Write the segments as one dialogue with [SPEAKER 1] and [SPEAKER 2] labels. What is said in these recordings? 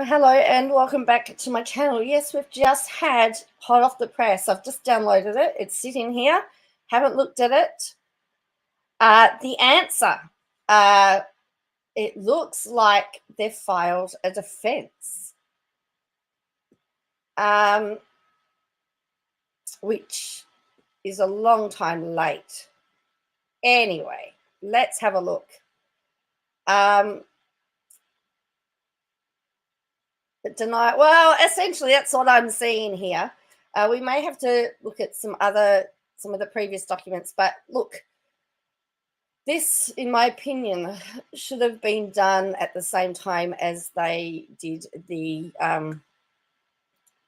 [SPEAKER 1] Well, hello and welcome back to my channel. Yes, we've just had hot off the press. I've just downloaded it. It's sitting here. Haven't looked at it. The answer. It looks like they've filed a defense, which is a long time late. Anyway, let's have a look. Deny. Well, essentially, that's what I'm seeing here. We may have to look at some of the previous documents, but look, this, in my opinion, should have been done at the same time as they did the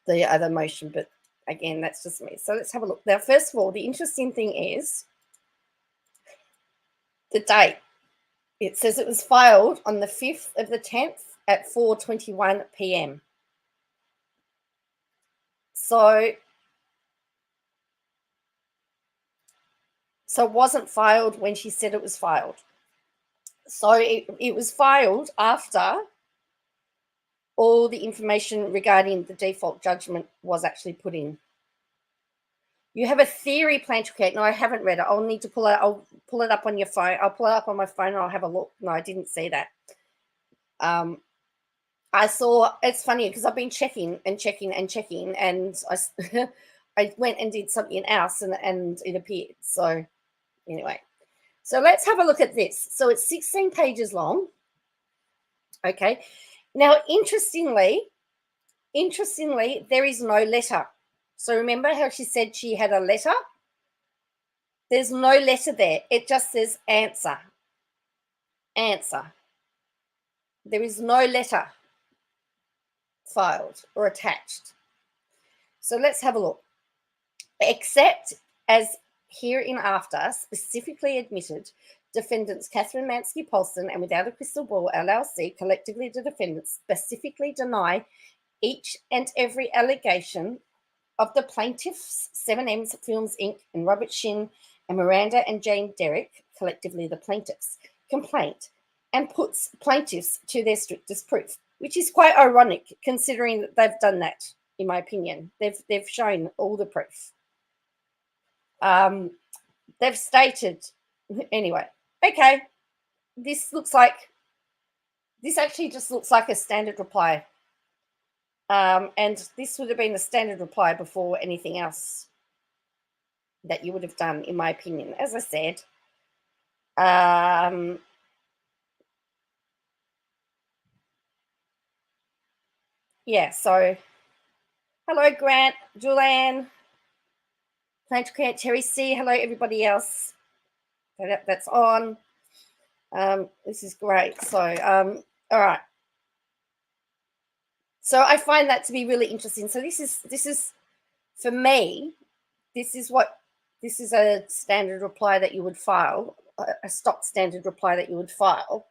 [SPEAKER 1] other motion. But again, that's just me. So let's have a look. Now, first of all, the interesting thing is the date. It says it was filed on the 5th of the 10th at 4:21 p.m. So it wasn't filed when she said it was filed. So it was filed after all the information regarding the default judgment was actually put in. You have a theory plan to create. No, I haven't read it. I'll need to pull it. I'll pull it up on your phone. I'll pull it up on my phone and I'll have a look. No, I didn't see that. I saw, it's funny because I've been checking, and I went and did something else and it appeared. So anyway, so let's have a look at this. So it's 16 pages long. Okay. Now, interestingly, there is no letter. So remember how she said she had a letter? There's no letter there. It just says answer. Answer. There is no letter filed or attached. So let's have a look. Except as hereinafter specifically admitted, defendants Catherine Mansky Polson and Without a Crystal Ball LLC, collectively the defendants, specifically deny each and every allegation of the plaintiffs, 7M's Films Inc. and Robert Shin and Miranda and Jane Derrick, collectively the plaintiffs, complaint, and puts plaintiffs to their strictest proof, which is quite ironic considering that they've done that, in my opinion. They've shown all the proof. They've stated, anyway, okay, this actually just looks like a standard reply. And this would have been a standard reply before anything else that you would have done, in my opinion. As I said, yeah, so hello, Grant, Joanne, Plan to Create, Terry C. Hello, everybody else that's on. This is great. So, all right. So I find that to be really interesting. So this is for me, this is a standard reply that you would file, a stock standard reply that you would file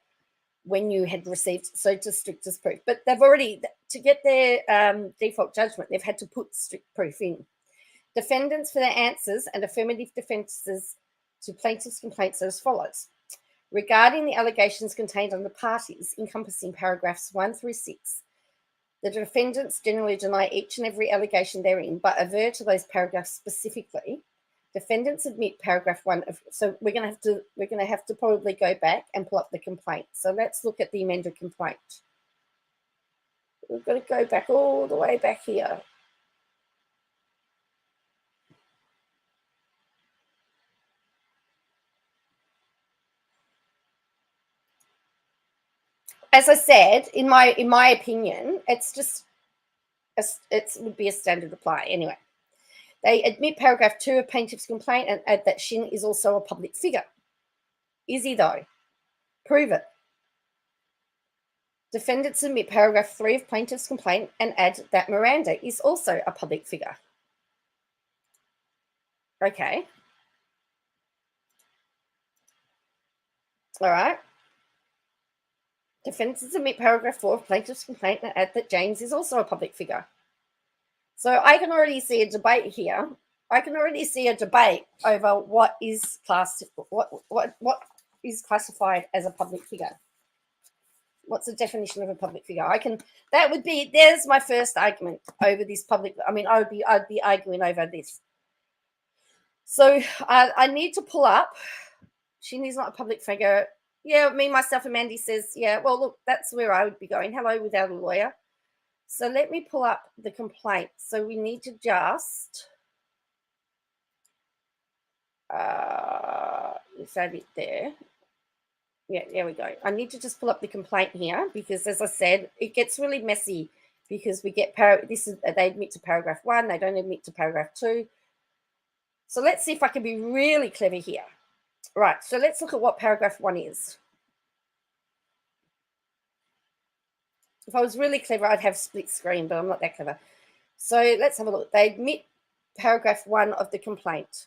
[SPEAKER 1] when you had received so to strictest proof. But they've already, to get their default judgment, they've had to put strict proof in. Defendants for their answers and affirmative defenses to plaintiff's complaints are as follows. Regarding the allegations contained on the parties, encompassing paragraphs 1 through 6, the defendants generally deny each and every allegation therein, but aver to those paragraphs specifically. Defendants admit paragraph 1 of, so we're going to have to probably go back and pull up the complaint. So let's look at the amended complaint. We've got to go back all the way back here. As I said, in my opinion, it would be a standard reply anyway. They admit paragraph 2 of plaintiff's complaint and add that Shin is also a public figure. Is he though? Prove it. Defendants admit paragraph 3 of plaintiff's complaint and add that Miranda is also a public figure. Okay. All right. Defendants admit paragraph 4 of plaintiff's complaint and add that James is also a public figure. So I can already see a debate here. I can already see a debate over what is classified as a public figure. What's the definition of a public figure? There's my first argument over this public. I mean, I'd be arguing over this. So I need to pull up. Shinny's not a public figure. Yeah, me, myself, and Mandy says, yeah, well, look, that's where I would be going. Hello, without a lawyer. So let me pull up the complaint. So we need to just, is that it there? Yeah, there we go. I need to just pull up the complaint here because, as I said, it gets really messy because we get they admit to paragraph 1, they don't admit to paragraph 2. So let's see if I can be really clever here. Right, so let's look at what paragraph 1 is. If I was really clever, I'd have split screen, but I'm not that clever. So let's have a look. They admit paragraph 1 of the complaint.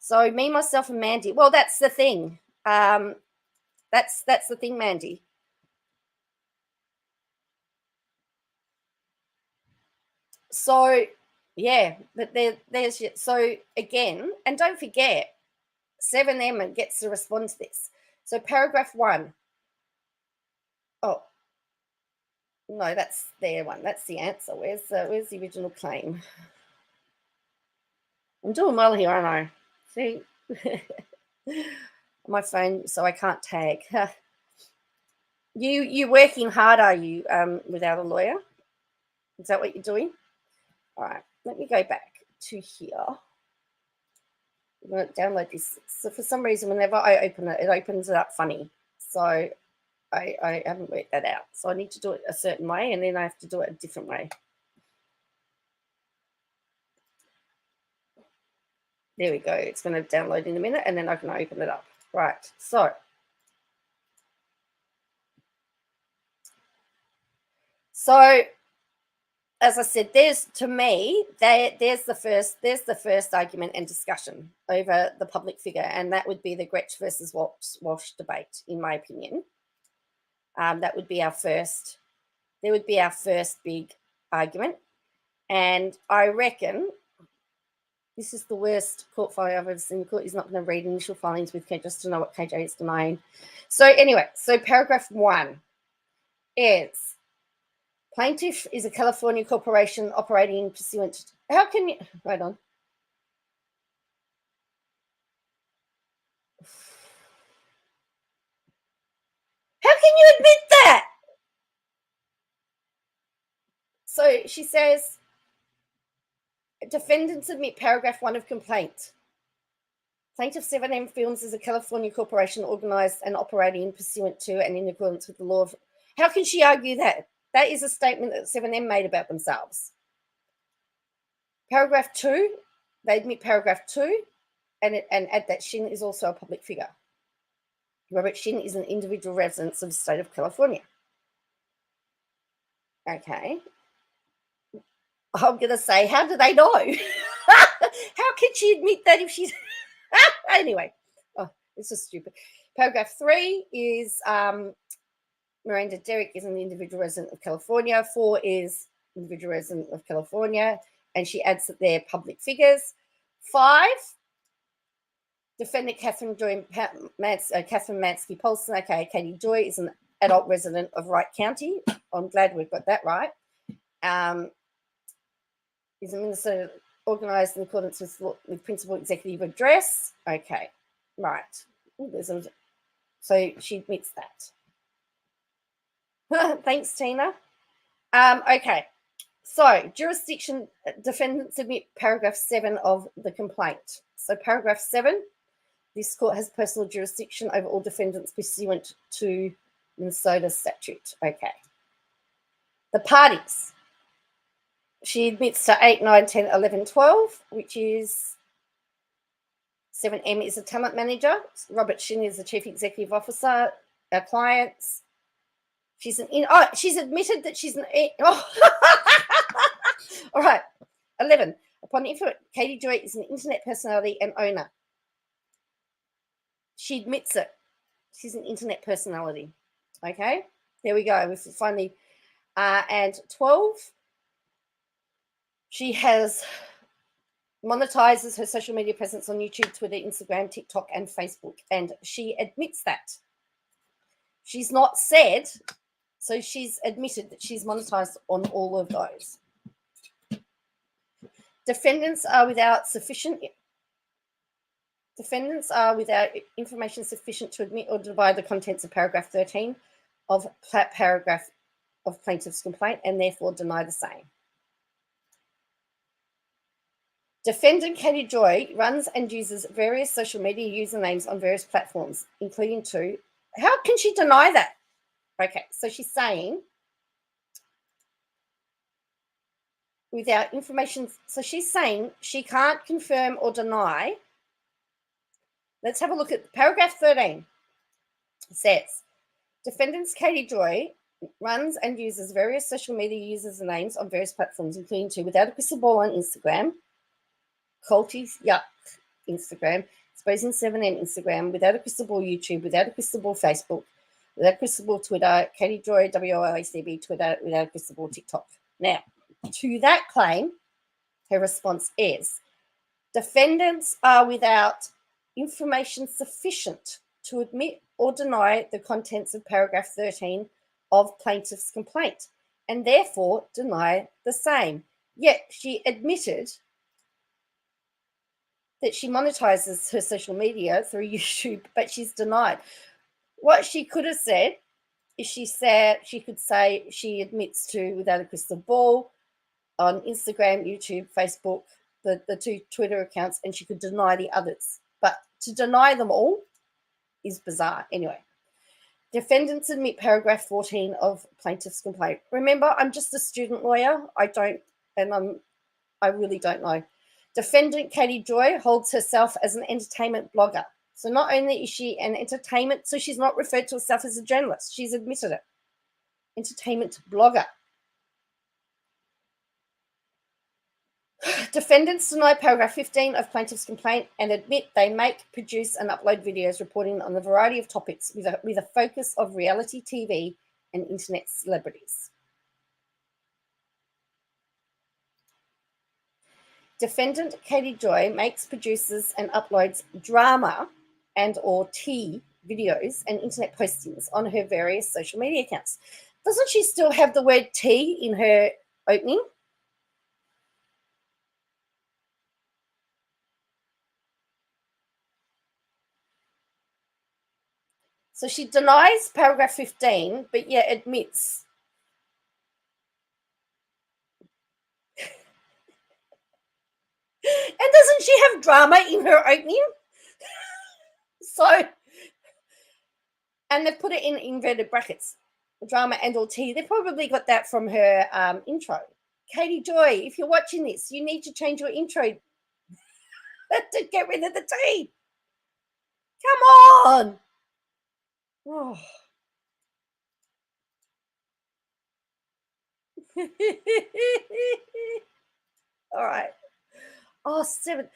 [SPEAKER 1] So me, myself, and Mandy. Well, that's the thing. That's the thing, Mandy. So yeah, but there's so again, and don't forget, 7M gets to respond to this. So paragraph 1. Oh no, that's their one. That's the answer. Where's the original claim? I'm doing well here, aren't I? See, my phone, so I can't tag. You working hard, are you? Without a lawyer, is that what you're doing? All right, let me go back to here. I'm going to download this. So for some reason, whenever I open it, it opens it up funny. So I haven't worked that out. So I need to do it a certain way, and then I have to do it a different way. There we go. It's going to download in a minute, and then I can open it up. Right. So as I said, there's the first argument and discussion over the public figure, and that would be the Gretsch versus Walsh debate, in my opinion. That would be our first. There would be our first big argument, and I reckon this is the worst court file I've ever seen. The court is not going to read initial filings with KJ just to know what KJ is denying. So anyway, so paragraph 1 is plaintiff is a California corporation operating pursuant to. How can you? Hold on. How can you admit that? So she says, defendants admit paragraph 1 of complaint. Plaintiff 7M Films is a California corporation organized and operating pursuant to and in accordance with the law of. How can she argue that? That is a statement that 7M made about themselves. Paragraph 2, they admit paragraph 2 and add that Shin is also a public figure. Robert Shin is an individual resident of the state of California. Okay. I'm going to say, how do they know? How can she admit that if she's... Anyway, this is stupid. Paragraph 3 is Miranda Derrick is an individual resident of California. 4 is individual resident of California. And she adds that they're public figures. 5, defendant Catherine Mansky Polson, okay, Katie Joy, is an adult resident of Wright County. I'm glad we've got that right. Is a Minnesota organized in accordance with principal executive address. Okay, right. So she admits that. Thanks, Tina. Okay, so jurisdiction, defendants admit paragraph 7 of the complaint. So paragraph 7, this court has personal jurisdiction over all defendants pursuant to Minnesota statute. Okay. The parties. She admits to 8, 9, 10, 11, 12, which is 7M is a talent manager. Robert Shin is the chief executive officer. Our clients. She's admitted that she's an. All right. 11. Upon info, Katie Joy is an internet personality and owner. She admits it. She's an internet personality. Okay. There we go. This is finally. And 12. She monetizes her social media presence on YouTube, Twitter, Instagram, TikTok, and Facebook, and she admits that. She's not said, so she's admitted that she's monetized on all of those. Defendants are without information sufficient to admit or divide the contents of paragraph 13 of paragraph of plaintiff's complaint and therefore deny the same. Defendant Katie Joy runs and uses various social media usernames on various platforms, including two. How can she deny that? Okay, so she's saying without information. So she's saying she can't confirm or deny. Let's have a look at paragraph 13. It says, defendants Katie Joy runs and uses various social media users and names on various platforms, including two, Without a Crystal Ball on Instagram, Colty's Yuck Instagram, Exposing 7M Instagram, Without a Crystal Ball YouTube, Without a Crystal Ball Facebook, Without a Crystal Ball Twitter, Katie Joy WOACB Twitter, Without a Crystal Ball TikTok. Now, to that claim, her response is, defendants are without information sufficient to admit or deny the contents of paragraph 13 of plaintiff's complaint and therefore deny the same. Yet she admitted that she monetizes her social media through YouTube, but she's denied. What she could have said is she could say she admits to Without a Crystal Ball on Instagram, YouTube, Facebook, the two Twitter accounts, and she could deny the others. But to deny them all is bizarre. Anyway, defendants admit paragraph 14 of plaintiff's complaint. Remember, I'm just a student lawyer. I really don't know. Defendant Katie Joy holds herself as an entertainment blogger. So not only is she an entertainment, so she's not referred to herself as a journalist. She's admitted it. Entertainment blogger. Defendants deny paragraph 15 of plaintiff's complaint and admit they make, produce, and upload videos reporting on a variety of topics with a focus of reality TV and internet celebrities. Defendant Katie Joy makes, produces, and uploads drama and or tea videos and internet postings on her various social media accounts. Doesn't she still have the word tea in her opening? So she denies paragraph 15, but yet admits. And doesn't she have drama in her opening? So, and they've put it in inverted brackets, drama and or tea. They probably got that from her intro. Katie Joy, if you're watching this, you need to change your intro to get rid of the tea. Come on. Oh. All right. Oh, 7.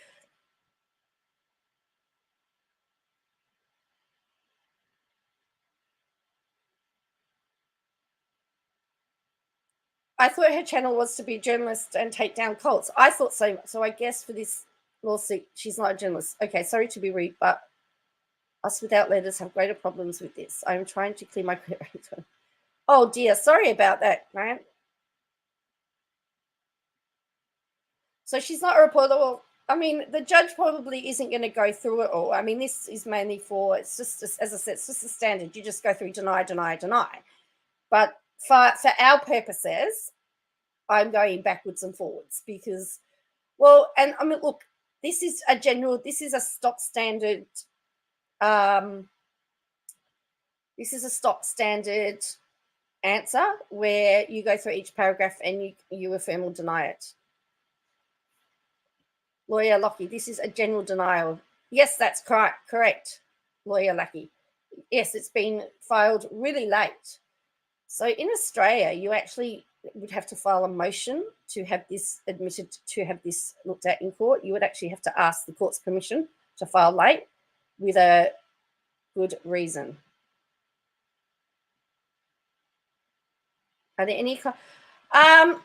[SPEAKER 1] I thought her channel was to be a journalist and take down cults. I thought so. So I guess for this lawsuit, she's not a journalist. Okay, sorry to be rude, but us without letters have greater problems with this. I'm trying to clear my character. Oh dear, sorry about that, Grant. So she's not a reporter. Well, I mean, the judge probably isn't going to go through it all. I mean, this is mainly for, it's just, as I said, it's just a standard. You just go through deny, deny, deny. But for our purposes, I'm going backwards and forwards because, well, and I mean, look, this is a stock standard. This is a stock standard answer where you go through each paragraph and you affirm or deny it. Lawyer Lockie, this is a general denial. Yes, that's correct. Lawyer Lucky. Yes, it's been filed really late. So in Australia, you actually would have to file a motion to have this admitted, to have this looked at in court. You would actually have to ask the court's permission to file late with a good reason. Are there any? I'm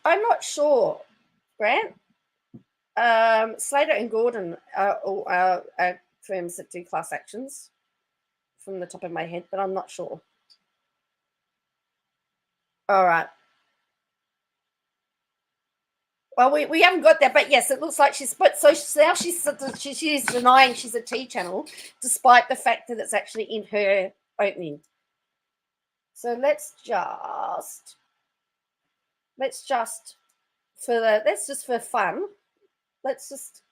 [SPEAKER 1] not sure, Grant. Slater and Gordon are firms that do class actions from the top of my head, but I'm not sure. All right. Well, we haven't got that, but yes, it looks like she's. But so now she's denying she's a T channel, despite the fact that it's actually in her opening. So let's just for fun. Let's just,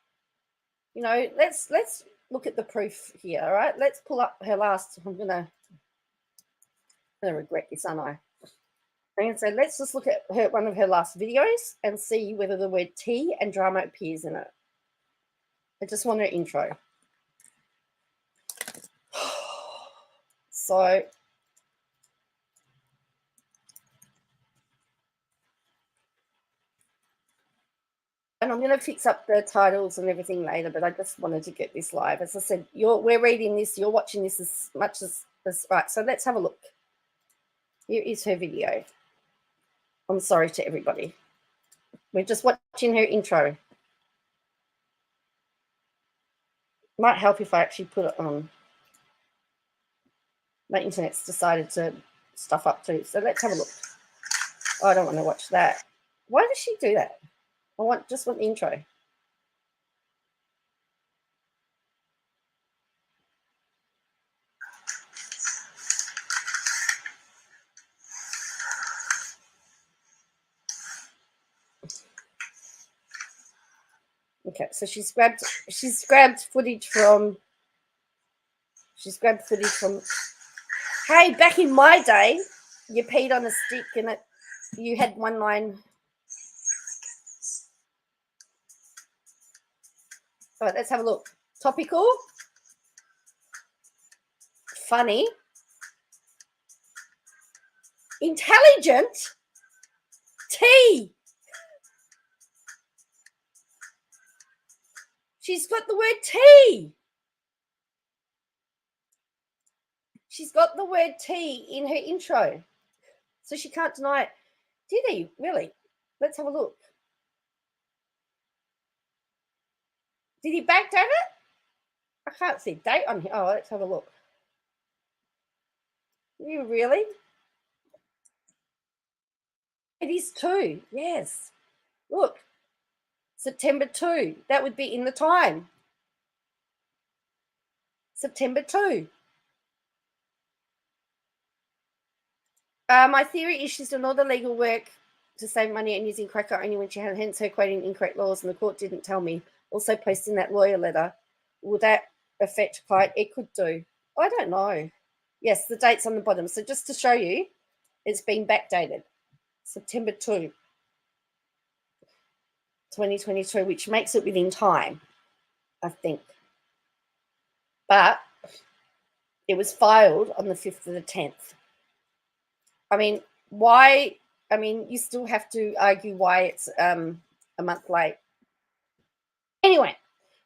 [SPEAKER 1] let's look at the proof here. All right, let's pull up her last. I'm gonna regret this, aren't I? And so let's just look at one of her last videos and see whether the word tea and drama appears in it. I just want her intro. So and I'm going to fix up the titles and everything later, but I just wanted to get this live. As I said, we're reading this, you're watching this as much as right. So let's have a look. Here is her video. I'm sorry to everybody. We're just watching her intro. Might help if I actually put it on. My internet's decided to stuff up too. So let's have a look. Oh, I don't want to watch that. Why does she do that? I just want the intro. Okay, so she's grabbed footage from. Hey, back in my day, you peed on a stick and you had one line. All right, let's have a look. Topical, funny, intelligent, tea. She's got the word tea. She's got the word tea in her intro. So she can't deny it. Did he? Really? Let's have a look. Did he backdate it? I can't see date on here. Oh, let's have a look. You really? It is 2. Yes. Look. September 2. That would be in the time. September 2. My theory is she's done all the legal work to save money and using cracker only when she had, hence her quoting incorrect laws, and the court didn't tell me. Also posting that lawyer letter. Will that affect client? It could do. I don't know. Yes, the date's on the bottom. So just to show you, it's been backdated. September 2, 2022, which makes it within time, I think. But it was filed on the 5th of the 10th. I mean, why? I mean, you still have to argue why it's a month late. Anyway,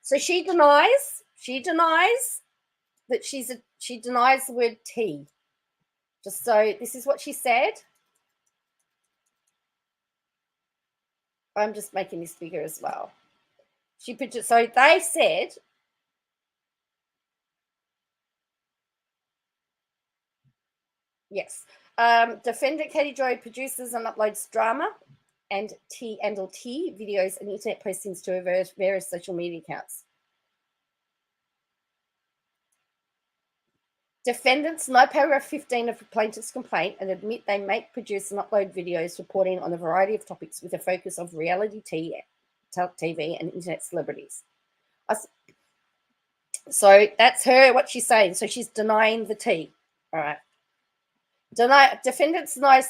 [SPEAKER 1] so she denies that she denies the word tea. Just so this is what she said. I'm just making this bigger as well. So they said, yes. Defendant Katie Joy produces and uploads drama and or tea videos and internet postings to her various social media accounts. Defendants know paragraph 15 of the plaintiff's complaint and admit they make, produce, and upload videos reporting on a variety of topics with a focus of reality TV and internet celebrities. So that's what she's saying. So she's denying the tea. All right. Defendants deny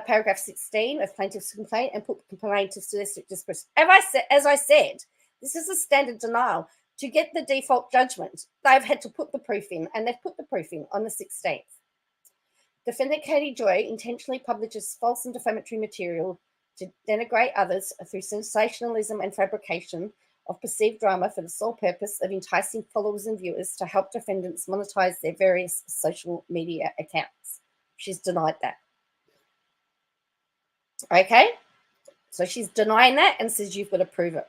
[SPEAKER 1] paragraph 16 of plaintiff's complaint and put plaintiffs to their strict discretion. As I said, this is a standard denial. To get the default judgment, they've had to put the proof in, and they've put the proof in on the 16th. Defendant Katie Joy intentionally publishes false and defamatory material to denigrate others through sensationalism and fabrication of perceived drama for the sole purpose of enticing followers and viewers to help defendants monetize their various social media accounts. She's denied that. Okay, so she's denying that and says you've got to prove it.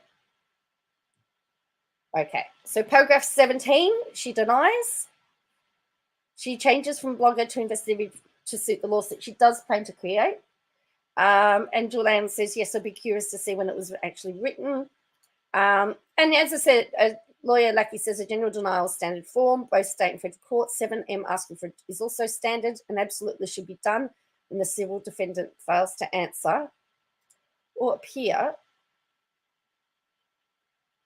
[SPEAKER 1] Okay, so paragraph 17, she denies. She changes from blogger to investigator to suit the lawsuit she does plan to create. And Joanne says, yes, I'd be curious to see when it was actually written. And as I said, lawyer Lackey says a general denial is standard form, both state and federal court. 7M asking for it is also standard and absolutely should be done when the civil defendant fails to answer or appear.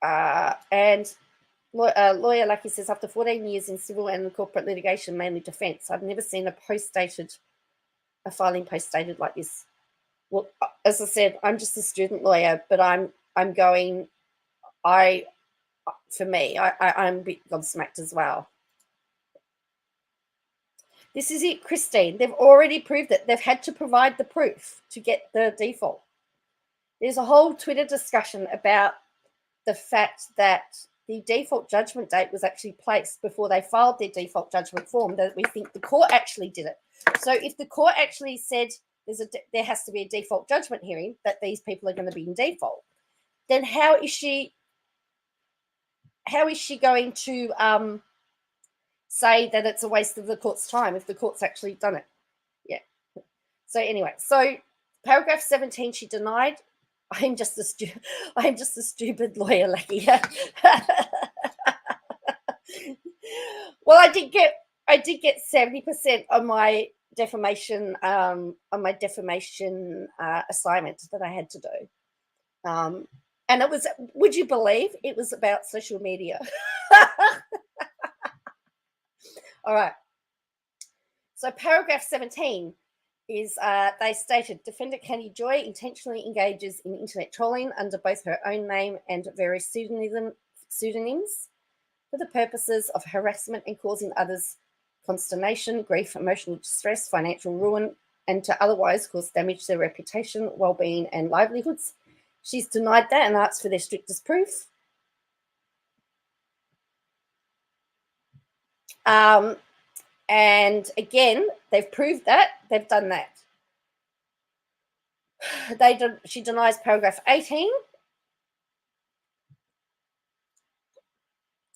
[SPEAKER 1] And lawyer Lucky says, after 14 years in civil and corporate litigation, mainly defence, I've never seen a filing post-dated like this. Well, as I said, I'm just a student lawyer, but I'm a bit gobsmacked as well. This is it, Christine. They've already proved it. They've had to provide the proof to get the default. There's a whole Twitter discussion about the fact that the default judgment date was actually placed before they filed their default judgment form, that we think the court actually did it. So if the court actually said there has to be a default judgment hearing, that these people are going to be in default, then how is she going to say that it's a waste of the court's time if the court's actually done it? Yeah. So anyway, so paragraph 17, she denied. I'm just a stupid lawyer, Lucky. Well, I did get 70% on my defamation assignment that I had to do. And it was, would you believe, it was about social media. All right. So paragraph 17 is they stated defendant Candy Joy intentionally engages in internet trolling under both her own name and various pseudonyms for the purposes of harassment and causing others consternation, grief, emotional distress, financial ruin, and to otherwise cause damage to their reputation, well-being, and livelihoods. She's denied that and asked for their strictest proof. And again, they've proved that. They've done that. She denies paragraph 18.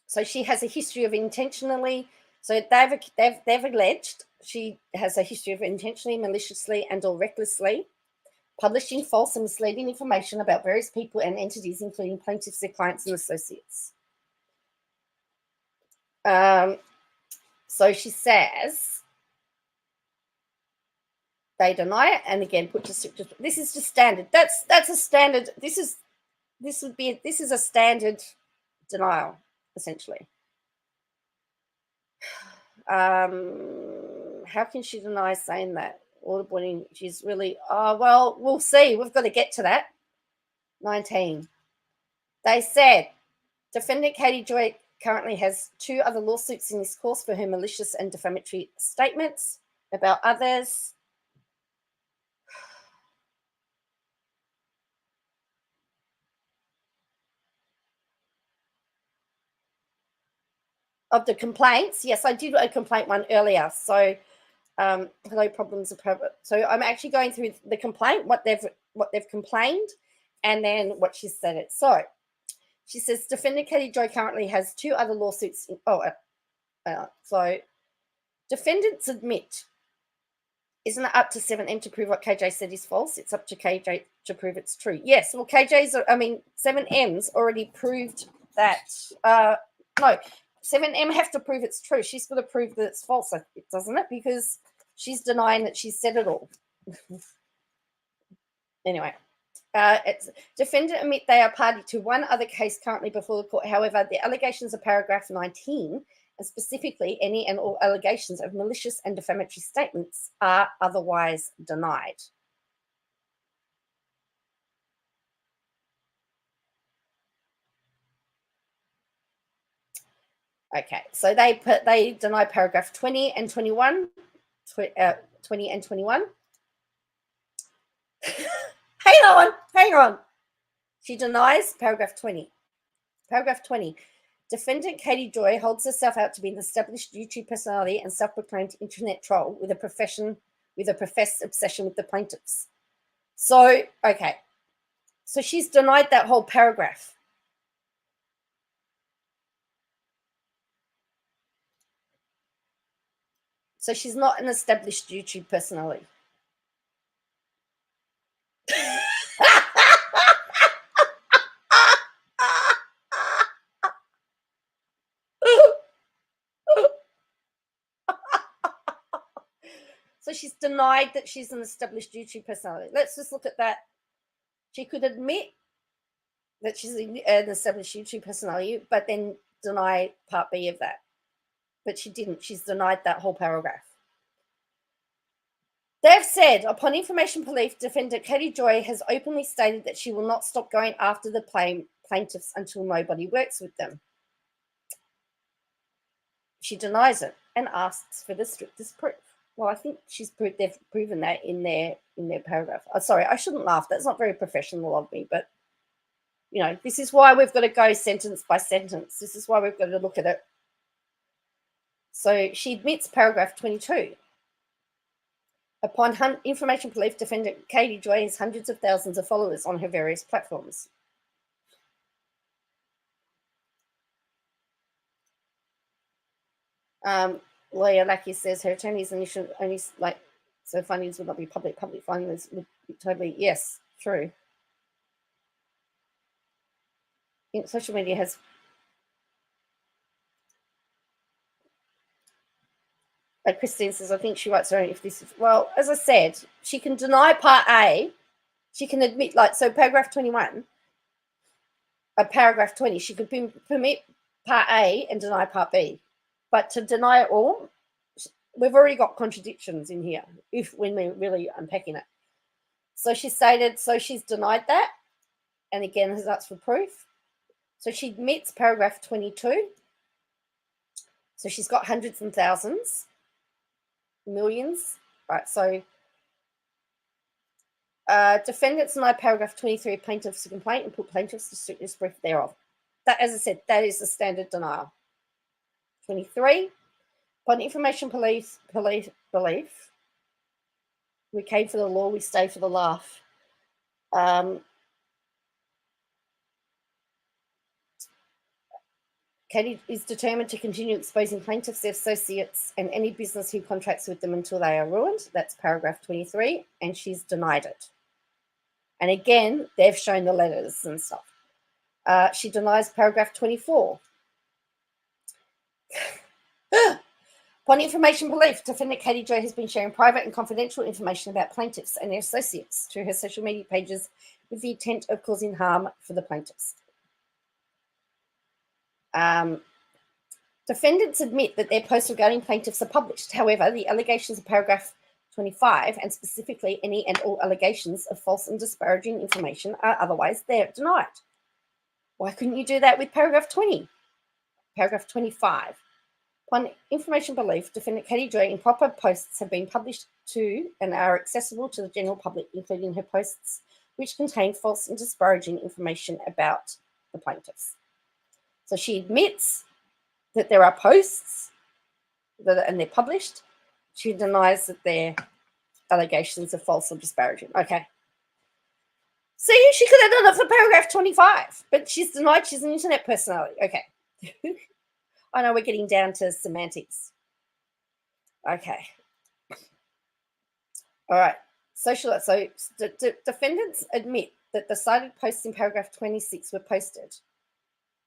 [SPEAKER 1] So she has a history of intentionally. So they've alleged she has a history of intentionally, maliciously, and or recklessly publishing false and misleading information about various people and entities, including plaintiffs, their clients, and associates. So she says they deny it, and again put this is just standard. That's a standard. This is a standard denial, essentially. How can she deny saying that? Waterboarding, she's really, well, we'll see. We've got to get to that. 19. They said defendant Katie Joy currently has 2 other lawsuits in this course for her malicious and defamatory statements about others. Of the complaints, yes, I did a complaint one earlier. So, hello, problems of private. So I'm actually going through the complaint, what they've complained, and then what she said it. So she says defendant Katie Joy currently has 2 other lawsuits. So defendants admit, isn't it up to 7M to prove what KJ said is false? It's up to KJ to prove it's true. Yes, well, 7M's already proved that. No. 7M have to prove it's true. She's got to prove that it's false, doesn't it? Because she's denying that she said it all. Anyway, defendant admit they are party to 1 other case currently before the court. However, the allegations of paragraph 19, and specifically any and all allegations of malicious and defamatory statements, are otherwise denied. Okay, so they deny paragraph 20 and 21. 20 and 21. Hang on. She denies paragraph 20. Paragraph 20. Defendant Katie Joy holds herself out to be an established YouTube personality and self-proclaimed internet troll with a professed obsession with the plaintiffs. So, okay. So she's denied that whole paragraph. So she's not an established YouTube personality. So she's denied that she's an established YouTube personality. Let's just look at that. She could admit that she's an established YouTube personality, but then deny part B of that. But she didn't. She's denied that whole paragraph. They've said, upon information belief, defendant Katie Joy has openly stated that she will not stop going after the plaintiffs until nobody works with them. She denies it and asks for the strictest proof. Well, I think they've proven that in their paragraph. Oh, sorry, I shouldn't laugh. That's not very professional of me, but you know, this is why we've got to go sentence by sentence. This is why we've got to look at it. So she admits paragraph 22. Upon information belief, defendant Katie Joy has hundreds of thousands of followers on her various platforms. Lawyer Lackey says her attorney's initial only so findings would not be public. Public findings would be totally yes, true. Social media has like Christine says, I think she writes her own if this is well, as I said, she can deny part A, she can admit so paragraph 21, paragraph 20, she could permit part A and deny part B. But to deny it all, we've already got contradictions in here when we're really unpacking it. So she stated, so she's denied that, and again has asked for proof. So she admits paragraph 22. So she's got hundreds and thousands, millions, right? So defendants deny paragraph 23 plaintiff's complaint and put plaintiffs to strictness proof thereof. That, as I said, that is the standard denial. 23, upon information belief, we came for the law, we stay for the laugh. Katie is determined to continue exposing plaintiffs, their associates, and any business who contracts with them until they are ruined. That's paragraph 23, and she's denied it. And again, they've shown the letters and stuff. She denies paragraph 24. Upon information belief, defendant Katie Joy has been sharing private and confidential information about plaintiffs and their associates through her social media pages with the intent of causing harm for the plaintiffs. Defendants admit that their posts regarding plaintiffs are published. However, the allegations of paragraph 25, and specifically any and all allegations of false and disparaging information, are otherwise denied. Why couldn't you do that with paragraph 20? Paragraph 25. Upon information belief, defendant Katie Joy improper posts have been published to and are accessible to the general public, including her posts which contain false and disparaging information about the plaintiffs. So she admits that there are posts and they're published. She denies that they're allegations of false or disparaging. Okay. See, she could have done it for paragraph 25, but she's denied she's an internet personality. Okay. I know we're getting down to semantics. Okay. All right. So defendants admit that the cited posts in paragraph 26 were posted.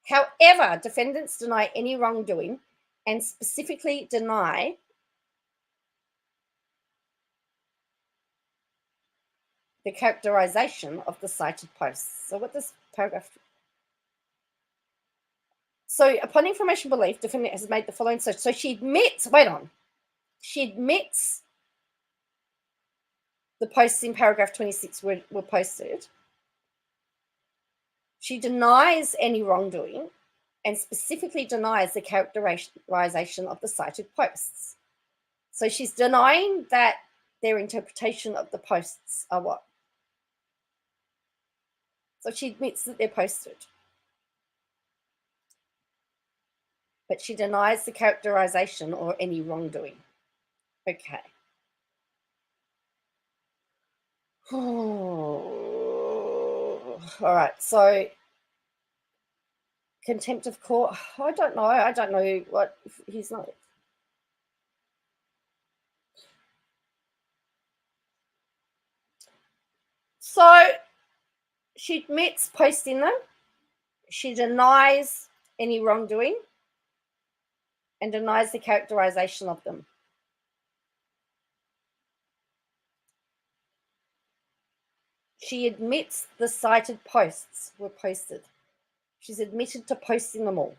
[SPEAKER 1] However, defendants deny any wrongdoing and specifically deny the characterization of the cited posts. So what does paragraph... So upon information belief, defendant has made the following search. So she admits, she admits the posts in paragraph 26 were posted. She denies any wrongdoing and specifically denies the characterization of the cited posts. So she's denying that their interpretation of the posts are what? So she admits that they're posted. But she denies the characterization or any wrongdoing. Okay. Oh. All right. So contempt of court. I don't know what he's not. So she admits posting them. She denies any wrongdoing and denies the characterization of them. She admits the cited posts were posted. She's admitted to posting them all.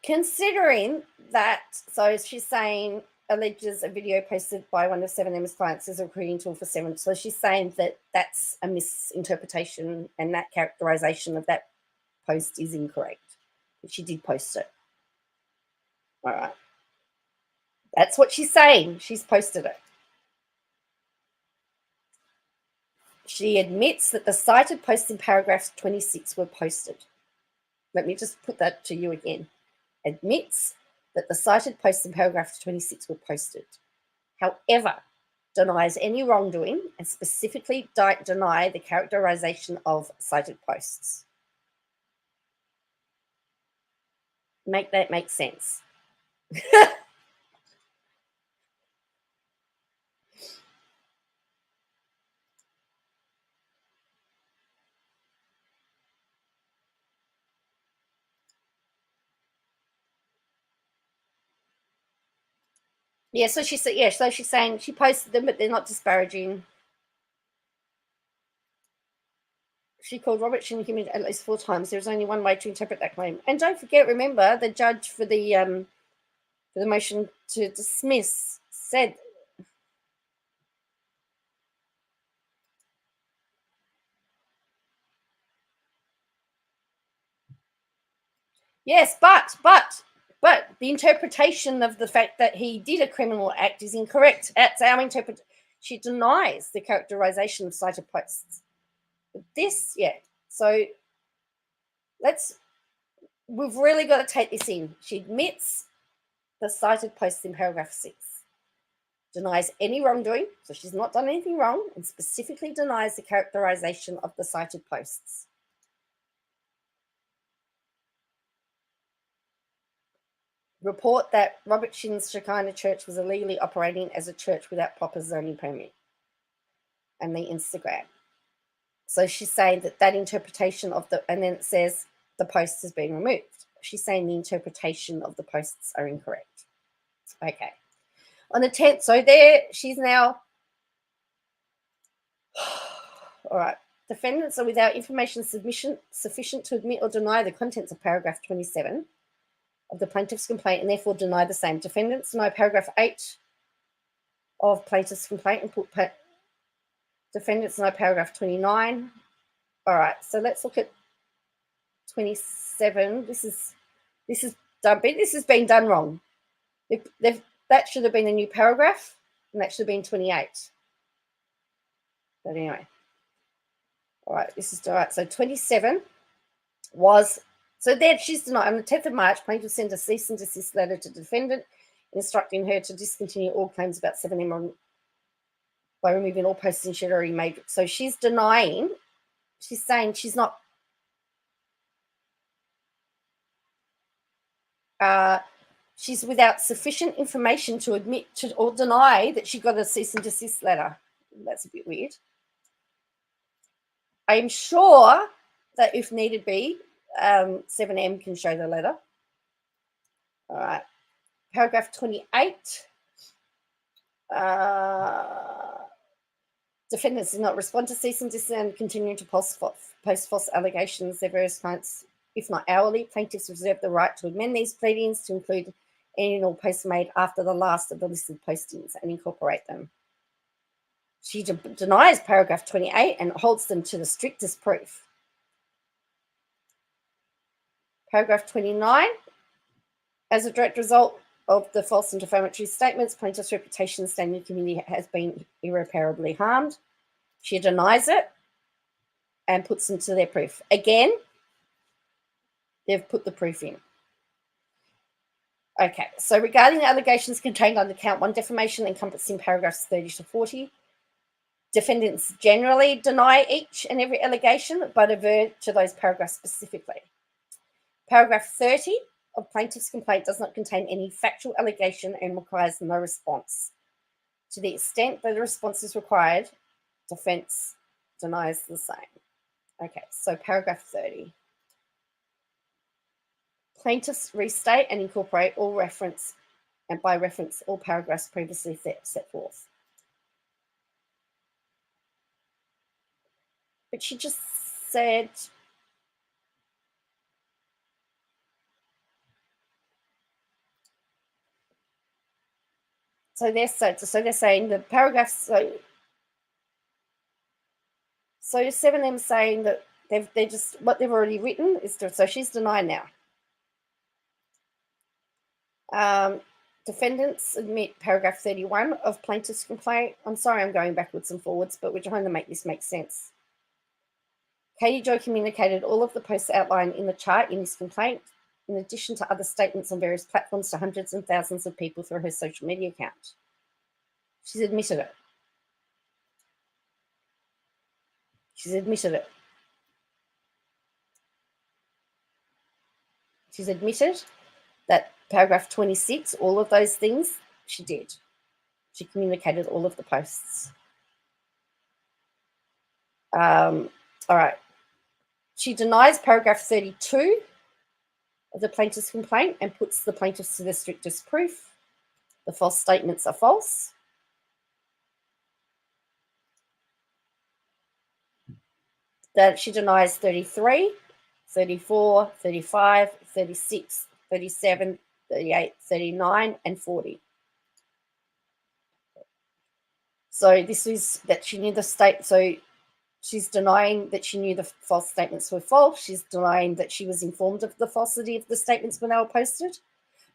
[SPEAKER 1] Considering that, so she's saying alleges a video posted by one of 7M's clients is a recruiting tool for 7. So she's saying that that's a misinterpretation and that characterization of that post is incorrect. But she did post it. All right. That's what she's saying. She's posted it. She admits that the cited posts in paragraph 26 were posted. Let me just put that to you again. Admits that the cited posts in paragraph 26 were posted. However, denies any wrongdoing and specifically deny the characterization of cited posts. Make that make sense. Yeah, so she said, yeah, so she's saying she posted them, but they're not disparaging. She called Robertson human at least 4 times. There's only one way to interpret that claim. And don't forget, remember, the judge for the motion to dismiss said, yes, but the interpretation of the fact that he did a criminal act is incorrect. That's our interpretation. She denies the characterization of cited posts. But this, yeah. So we've really got to take this in. She admits the cited posts in paragraph 6. Denies any wrongdoing, so she's not done anything wrong, and specifically denies the characterization of the cited posts. Report that Robert Shin's Shekinah Church was illegally operating as a church without proper zoning permit. And the Instagram. So she's saying that interpretation of and then it says the post has been removed. She's saying the interpretation of the posts are incorrect. Okay. On the 10th, so there she's now, all right. Defendants are without information sufficient to admit or deny the contents of paragraph 27 of the plaintiff's complaint and therefore deny the same. Defendants deny paragraph 8 of plaintiff's complaint and put defendants deny paragraph 29. All right, so let's look at 27. This has been done wrong. That should have been a new paragraph, and that should have been 28. But anyway, all right, this is all right. So 27 was, so there she's denied. On the 10th of March, plaintiff sent a cease and desist letter to the defendant, instructing her to discontinue all claims about 7M by removing all posts she'd already made. So she's denying. She's saying she's not. She's without sufficient information to admit to or deny that she got a cease and desist letter. That's a bit weird. I'm sure that if needed be, 7M can show the letter. All right. Paragraph 28. Defendants did not respond to cease and desist and continue to post false allegations. Their various clients, if not hourly, plaintiffs reserve the right to amend these pleadings to include any and all posts made after the last of the listed postings and incorporate them. She denies paragraph 28 and holds them to the strictest proof. Paragraph 29. As a direct result of the false and defamatory statements, plaintiff's reputation and standing in the community has been irreparably harmed. She denies it and puts them to their proof. Again, they've put the proof in. Okay, so regarding the allegations contained under count 1 defamation encompassing paragraphs 30 to 40, defendants generally deny each and every allegation, but avert to those paragraphs specifically. Paragraph 30 of plaintiff's complaint does not contain any factual allegation and requires no response. To the extent that a response is required, defense denies the same. Okay, so paragraph 30. Plaintiffs restate and incorporate all reference, and by reference, all paragraphs previously set forth. But she just said, so they're saying the paragraphs, so 7 of them saying that they're just, what they've already written is, so she's denied now. Defendants admit paragraph 31 of plaintiff's complaint. I'm sorry I'm going backwards and forwards, but we're trying to make this make sense. Katie Jo communicated all of the posts outlined in the chart in this complaint, in addition to other statements on various platforms to hundreds and thousands of people through her social media account. She's admitted it. She's admitted it. She's admitted that paragraph 26, all of those things, she did. She communicated all of the posts. All right. She denies paragraph 32 of the plaintiff's complaint and puts the plaintiffs to the strictest proof. The false statements are false. That she denies 33, 34, 35, 36, 37, 38, 39, and 40. So this is that she knew the state. So she's denying that she knew the false statements were false. She's denying that she was informed of the falsity of the statements when they were posted.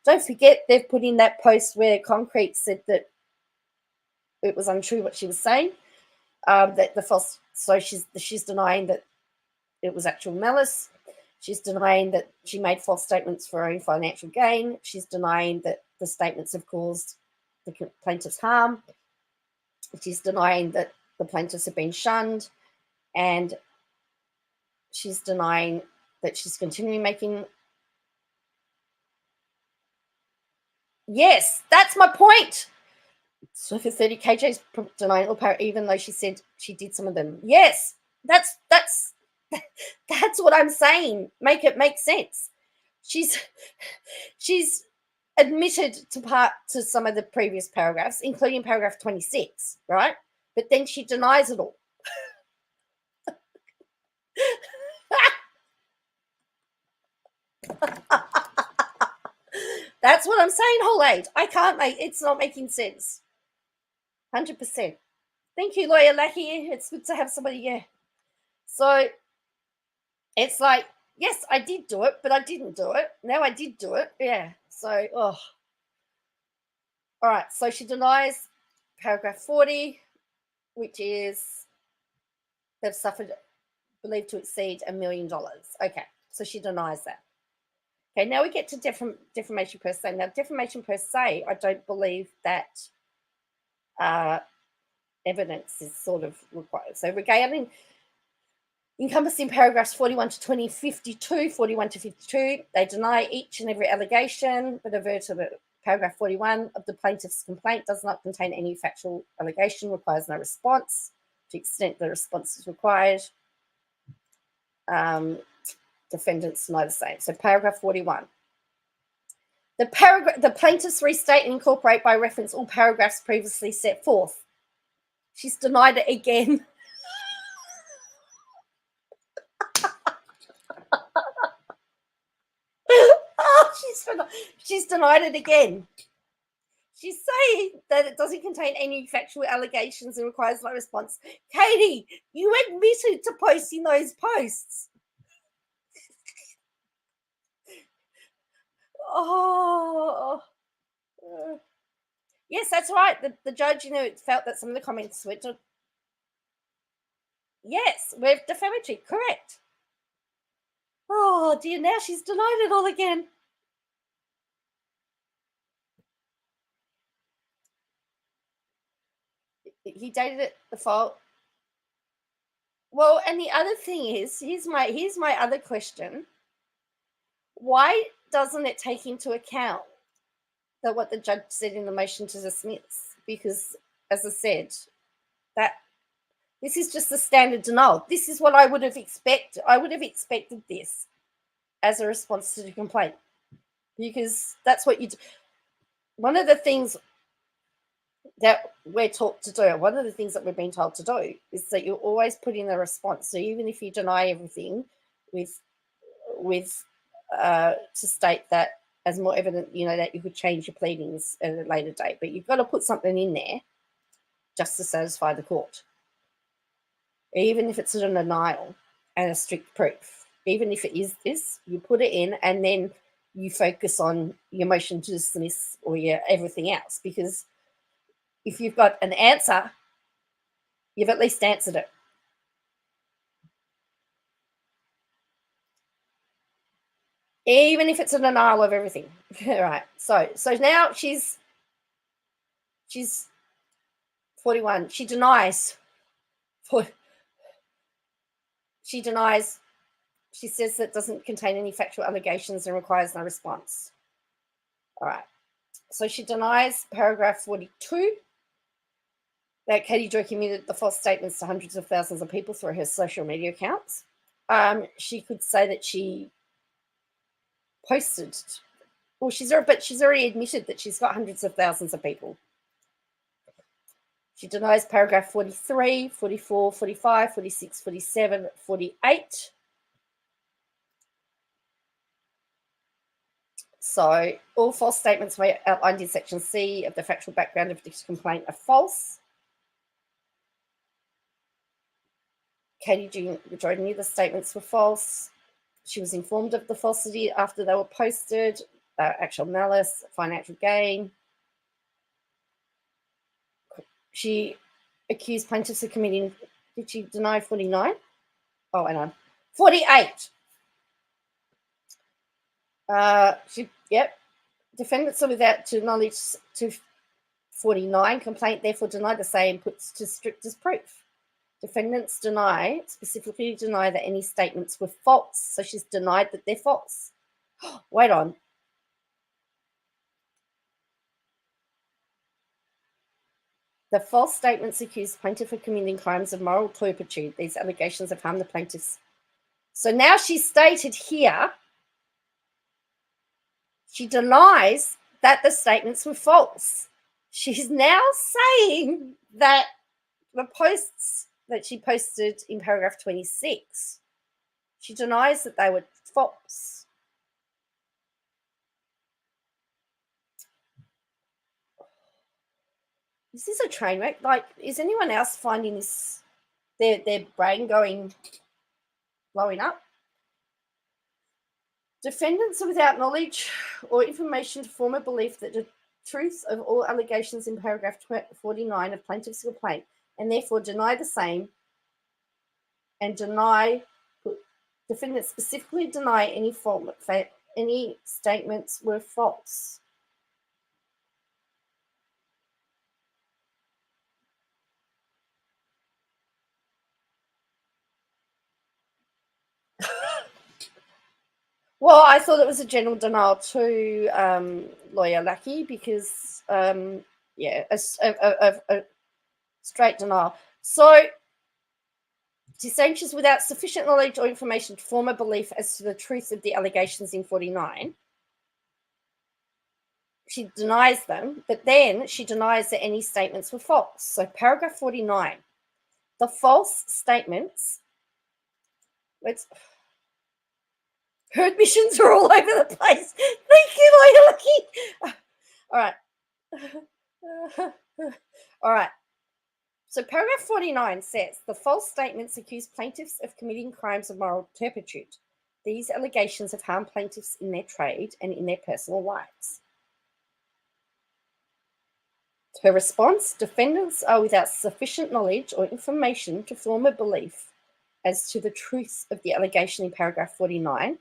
[SPEAKER 1] Don't forget, they've put in that post where Concrete said that it was untrue what she was saying. That the false. So she's denying that it was actual malice. She's denying that she made false statements for her own financial gain. She's denying that the statements have caused the plaintiffs harm. She's denying that the plaintiffs have been shunned. And she's denying that she's continuing making. Yes, that's my point. So for 30, KJ's denying all power, even though she said she did some of them. Yes, that's what I'm saying. Make it make sense. She's admitted to some of the previous paragraphs, including paragraph 26, right? But then she denies it all. That's what I'm saying, whole age. I can't make it's not making sense. 100%. Thank you, Lawyer Lackey. It's good to have somebody here. So it's like, yes, I did do it, but I didn't do it. Now I did do it. Yeah. So, All right. So she denies paragraph 40, which is they've suffered, believed to exceed $1 million. Okay. So she denies that. Okay. Now we get to defamation per se. Now, defamation per se, I don't believe that evidence is sort of required. So regarding encompassing paragraphs 41 to 52, 41 to 52, they deny each and every allegation, but avert to paragraph 41 of the plaintiff's complaint does not contain any factual allegation, requires no response. To the extent the response is required, defendants deny the same. So paragraph 41. The plaintiffs restate and incorporate by reference all paragraphs previously set forth. She's denied it again. She's denied it again. She's saying that it doesn't contain any factual allegations and requires no response. Katie, you admitted to posting those posts. Yes, that's right. The judge, felt that some of the comments were yes, we're defamatory, correct. Oh dear, now she's denied it all again. He dated it the fault. Well, and the other thing is, here's my other question. Why doesn't it take into account that what the judge said in the motion to dismiss? Because, as I said, that this is just the standard denial. This is what I would have expected. I would have expected this as a response to the complaint, because that's what you do. One of the things that we're taught to do, one of the things that we've been told to do, is that you always put in a response. So even if you deny everything, with to state that as more evident, that you could change your pleadings at a later date, but you've got to put something in there just to satisfy the court, even if it's a denial and a strict proof. Even if it is this, you put it in, and then you focus on your motion to dismiss or your everything else, because if you've got an answer, you've at least answered it. Even if it's a denial of everything. All right. So now she's 41. She denies. She says that doesn't contain any factual allegations and requires no response. All right. So she denies paragraph 42, that Katie Joy committed the false statements to hundreds of thousands of people through her social media accounts. She could say that she posted, but she's already admitted that she's got hundreds of thousands of people. She denies paragraph 43, 44, 45, 46, 47, 48. So all false statements outlined in section C of the factual background of this complaint are false. Katie Joy knew the statements were false. She was informed of the falsity after they were posted, actual malice, financial gain. She accused plaintiffs of committing, did she deny 49? Oh, hang on. 48. Defendants are without to knowledge to 49. Complaint therefore denied the same, puts to strict as proof. Defendants specifically deny that any statements were false. So she's denied that they're false. Wait on. The false statements accuse plaintiff of committing crimes of moral turpitude. These allegations have harmed the plaintiffs. So now she's stated here, she denies that the statements were false. She's now saying that the posts that she posted in paragraph 26, she denies that they were false. Is this a train wreck? Like, is anyone else finding this, their brain blowing up? Defendants are without knowledge or information to form a belief that the truth of all allegations in paragraph 49 of plaintiff's complaint, and therefore deny the same, and defendants specifically deny any statements were false. Well, I thought it was a general denial too, Lawyer Lackey, because, a straight denial. So she's saying she's without sufficient knowledge or information to form a belief as to the truth of the allegations in 49. She denies them, but then she denies that any statements were false. So paragraph 49, the false statements, her admissions are all over the place. Thank you, Lawyer Lucky. All right. So paragraph 49 says, the false statements accuse plaintiffs of committing crimes of moral turpitude. These allegations have harmed plaintiffs in their trade and in their personal lives. Her response, defendants are without sufficient knowledge or information to form a belief as to the truth of the allegation in paragraph 49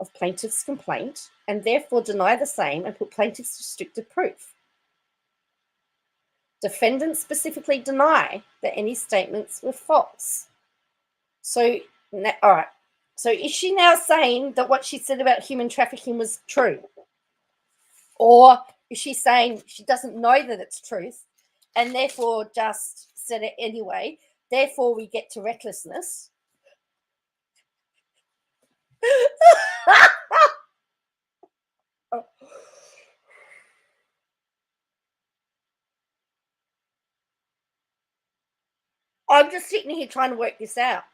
[SPEAKER 1] of plaintiff's complaint, and therefore deny the same and put plaintiffs to stricter proof. Defendants specifically deny that any statements were false. So, all right, So is she now saying that what she said about human trafficking was true? Or is she saying she doesn't know that it's truth and therefore just said it anyway? Therefore, we get to recklessness. I'm just sitting here trying to work this out.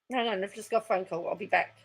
[SPEAKER 1] No, I've just got a phone call. I'll be back.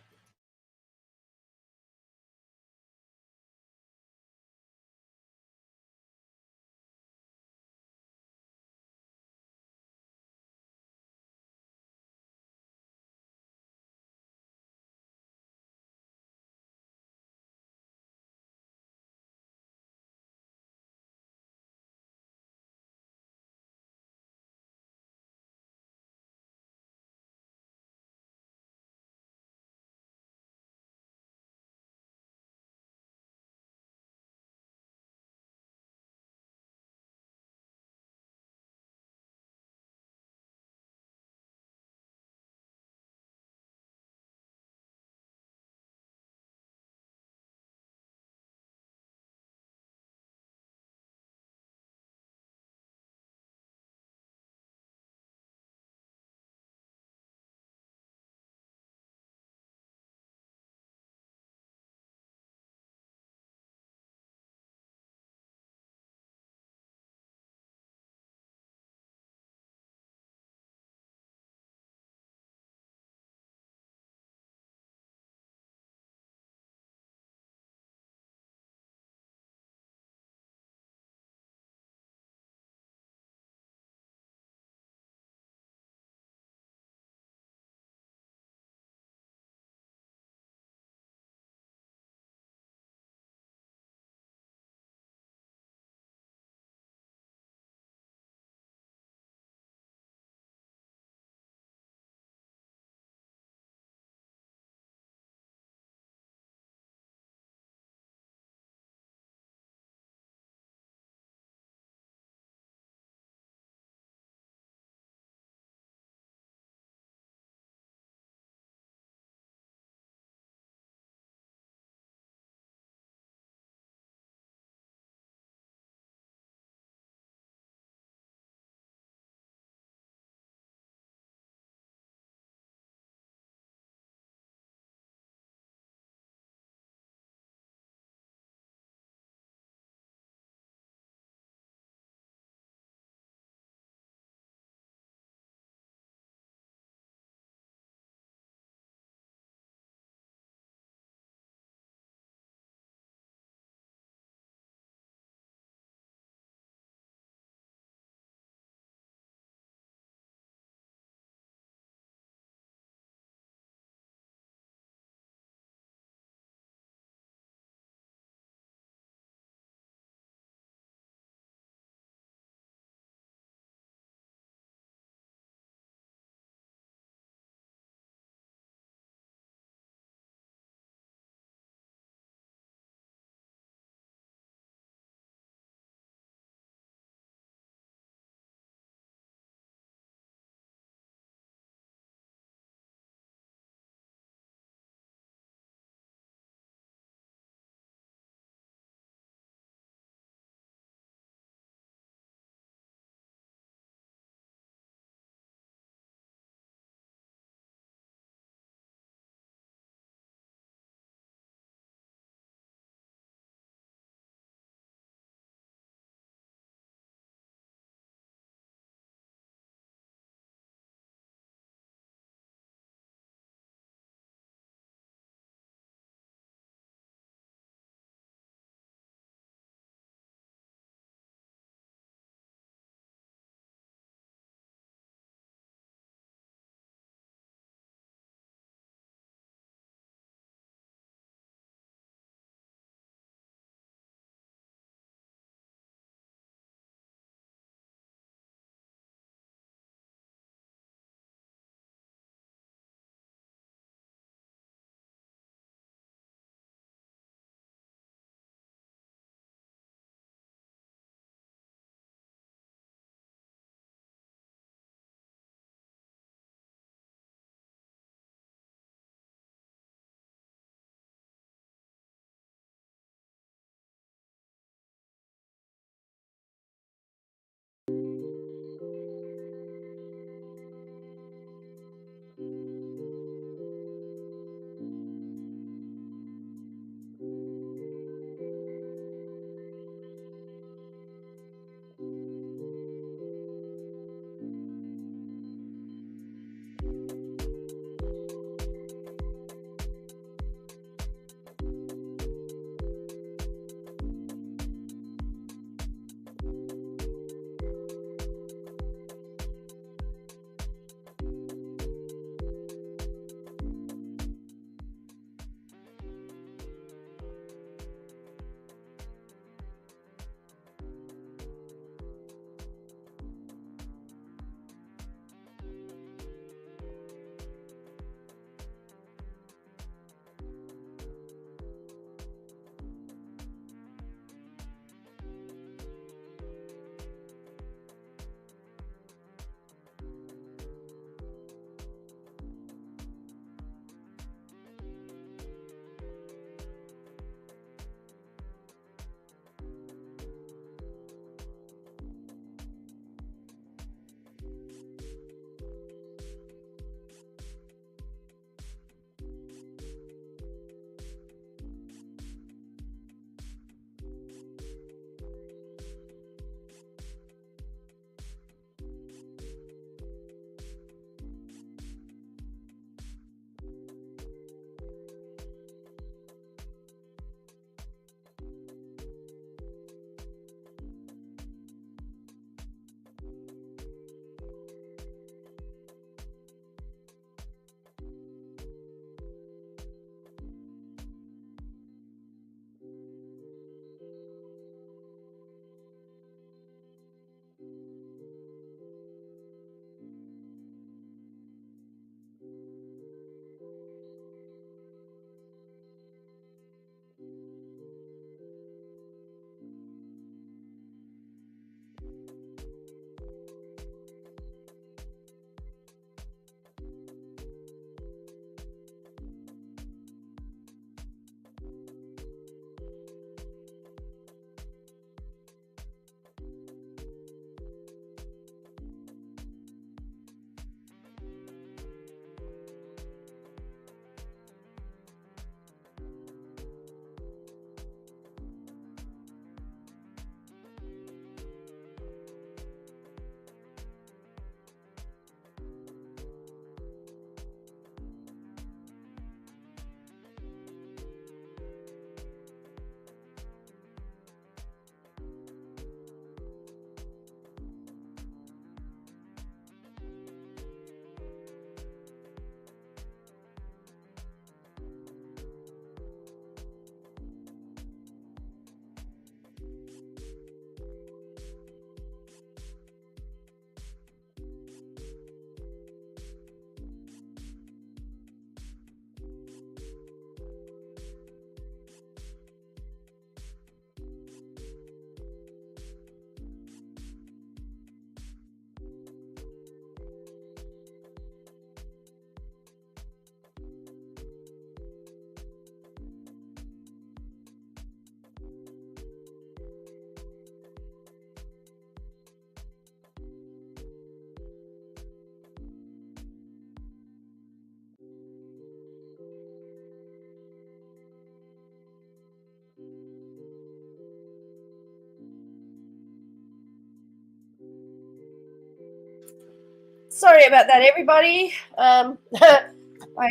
[SPEAKER 1] Sorry about that, everybody. I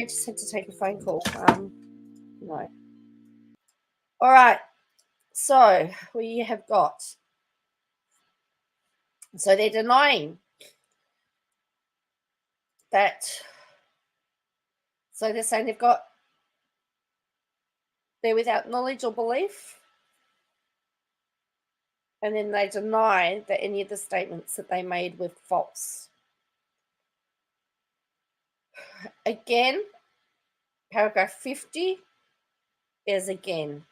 [SPEAKER 1] just had to take a phone call. No. All right. So we have got. So they're denying that. So they're saying they're without knowledge or belief. And then they deny that any of the statements that they made were false. Again, paragraph 50 is again.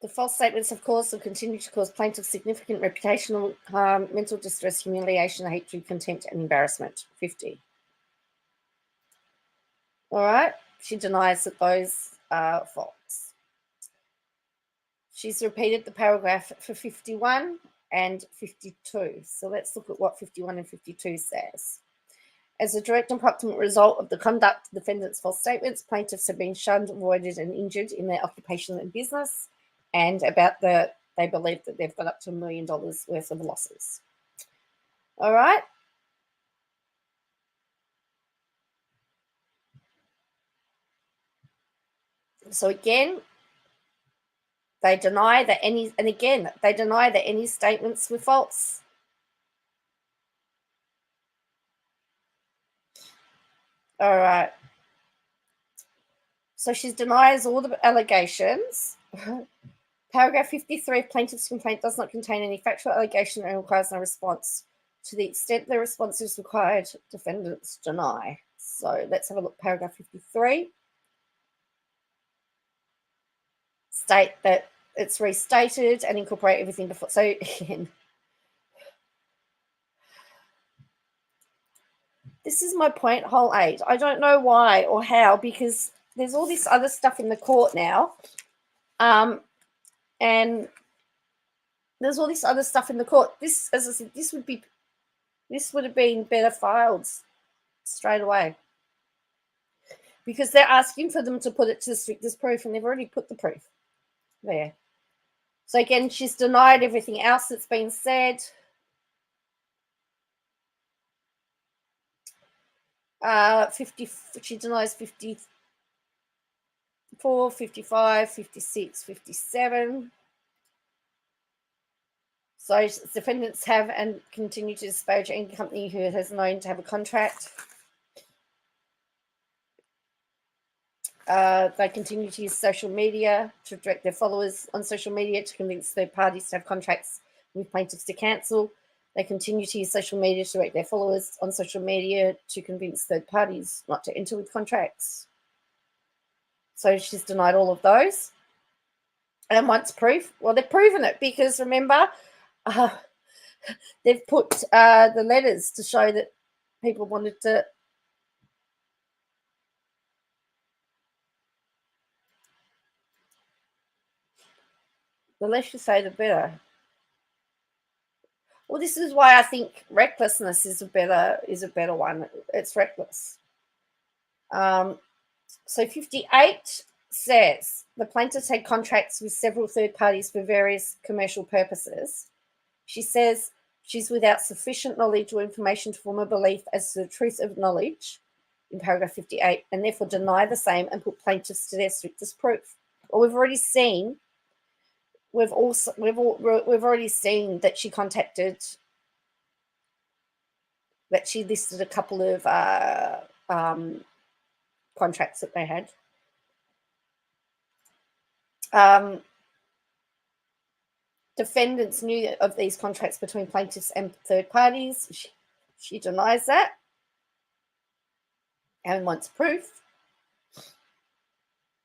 [SPEAKER 1] The false statements have caused or continue to cause plaintiffs significant reputational harm, mental distress, humiliation, hatred, contempt, and embarrassment. 50. All right. She denies that those are false. She's repeated the paragraph for 51 and 52. So let's look at what 51 and 52 says. As a direct and proximate result of the conduct of defendants' false statements, plaintiffs have been shunned, avoided, and injured in their occupation and business, and they believe that they've got up to $1 million worth of losses. All right. So again, they deny that any statements were false. All right. So she denies all the allegations. Paragraph 53 of plaintiff's complaint does not contain any factual allegation and requires no response. To the extent the response is required, defendants deny. So let's have a look. Paragraph 53. State that it's restated and incorporate everything before. So again, this is my point, whole 8. I don't know why or how, because there's all this other stuff in the court now. And there's all this other stuff in the court. This, as I said, this would have been better filed straight away, because they're asking for them to put it to the strictest proof, and they've already put the proof there. So again, she's denied everything else that's been said. 50. She denies 54, 55, 56, 57. So defendants have and continue to disparage any company who has known to have a contract. They continue to use social media to direct their followers on social media to convince third parties to have contracts with plaintiffs to cancel. They continue to use social media to direct their followers on social media to convince third parties not to enter with contracts. So she's denied all of those. And wants proof. Well, they've proven it, because remember, they've put the letters to show that people wanted to. The less you say, the better. Well, this is why I think recklessness is a better one. It's reckless. So 58 says the plaintiff had contracts with several third parties for various commercial purposes. She says she's without sufficient knowledge or information to form a belief as to the truth of knowledge in paragraph 58, and therefore deny the same and put plaintiffs to their strictest proof. Well, we've already seen that she contacted, that she listed a couple of contracts that they had. Defendants knew of these contracts between plaintiffs and third parties. She denies that and wants proof.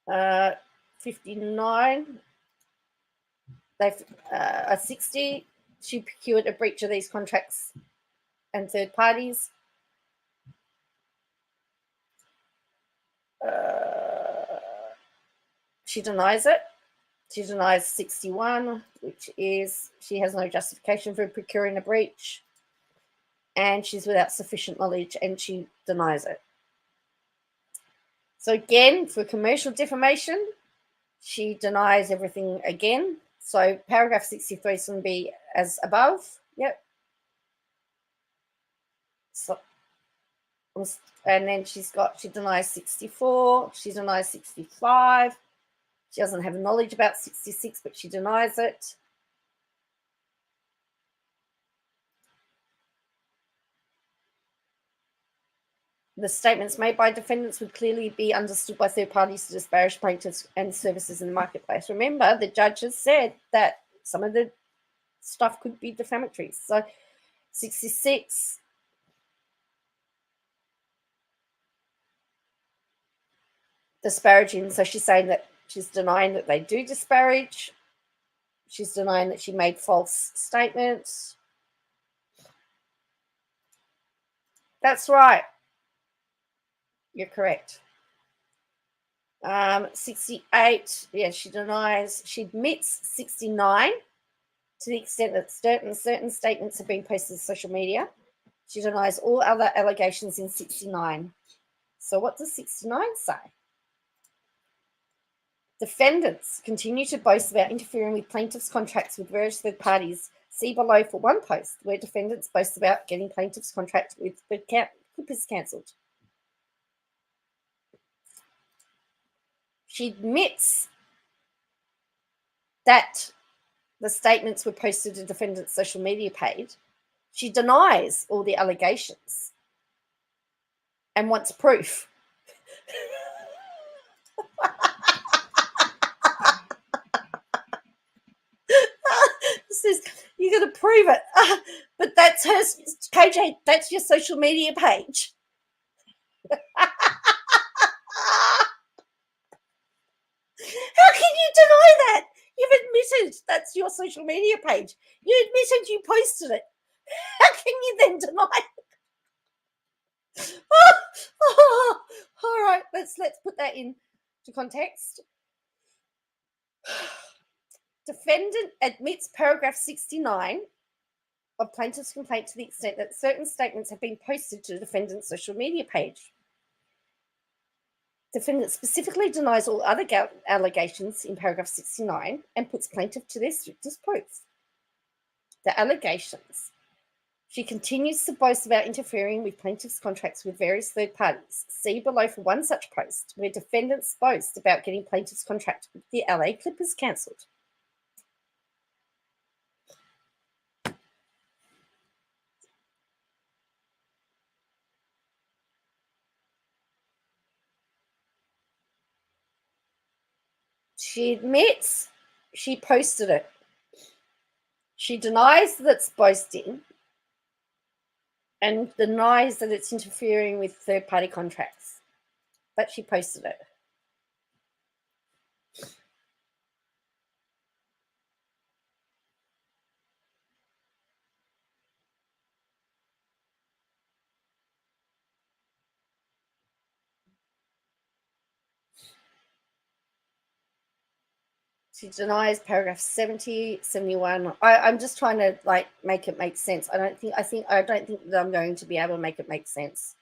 [SPEAKER 1] 59. 60. She procured a breach of these contracts and third parties. She denies it. She denies 61, which is she has no justification for procuring a breach, and she's without sufficient knowledge, and she denies it. So again, for commercial defamation, she denies everything again. So paragraph 63 is going to be as above. Yep. So, and then she denies 64, she denies 65, she doesn't have knowledge about 66, but she denies it. The statements made by defendants would clearly be understood by third parties to disparage plaintiffs and services in the marketplace. Remember, the judges said that some of the stuff could be defamatory. So 66, disparaging. So she's saying that she's denying that they do disparage. She's denying that she made false statements. That's right. You're correct. 68, yeah, she denies. She admits 69 to the extent that certain statements have been posted to social media. She denies all other allegations in 69. So what does 69 say? Defendants continue to boast about interfering with plaintiffs' contracts with various third parties. See below for one post where defendants boast about getting plaintiffs' contract with the Clippers cancelled. She admits that the statements were posted to defendant's social media page. She denies all the allegations and wants proof. Says you got to prove it, but that's her. KJ, that's your social media page. How can you deny that? You've admitted that's your social media page. You admitted you posted it. How can you then deny it? All right, let's put that into context. Defendant admits paragraph 69 of plaintiff's complaint to the extent that certain statements have been posted to the defendant's social media page. Defendant specifically denies all other allegations in paragraph 69 and puts plaintiff to their strictest proof. The allegations. She continues to boast about interfering with plaintiff's contracts with various third parties. See below for one such post where defendants boast about getting plaintiff's contract with the LA Clippers cancelled. She admits she posted it. She denies that it's boasting and denies that it's interfering with third-party contracts, but she posted it. She denies paragraph 70, 71. I'm just trying to make it make sense. I don't think that I'm going to be able to make it make sense.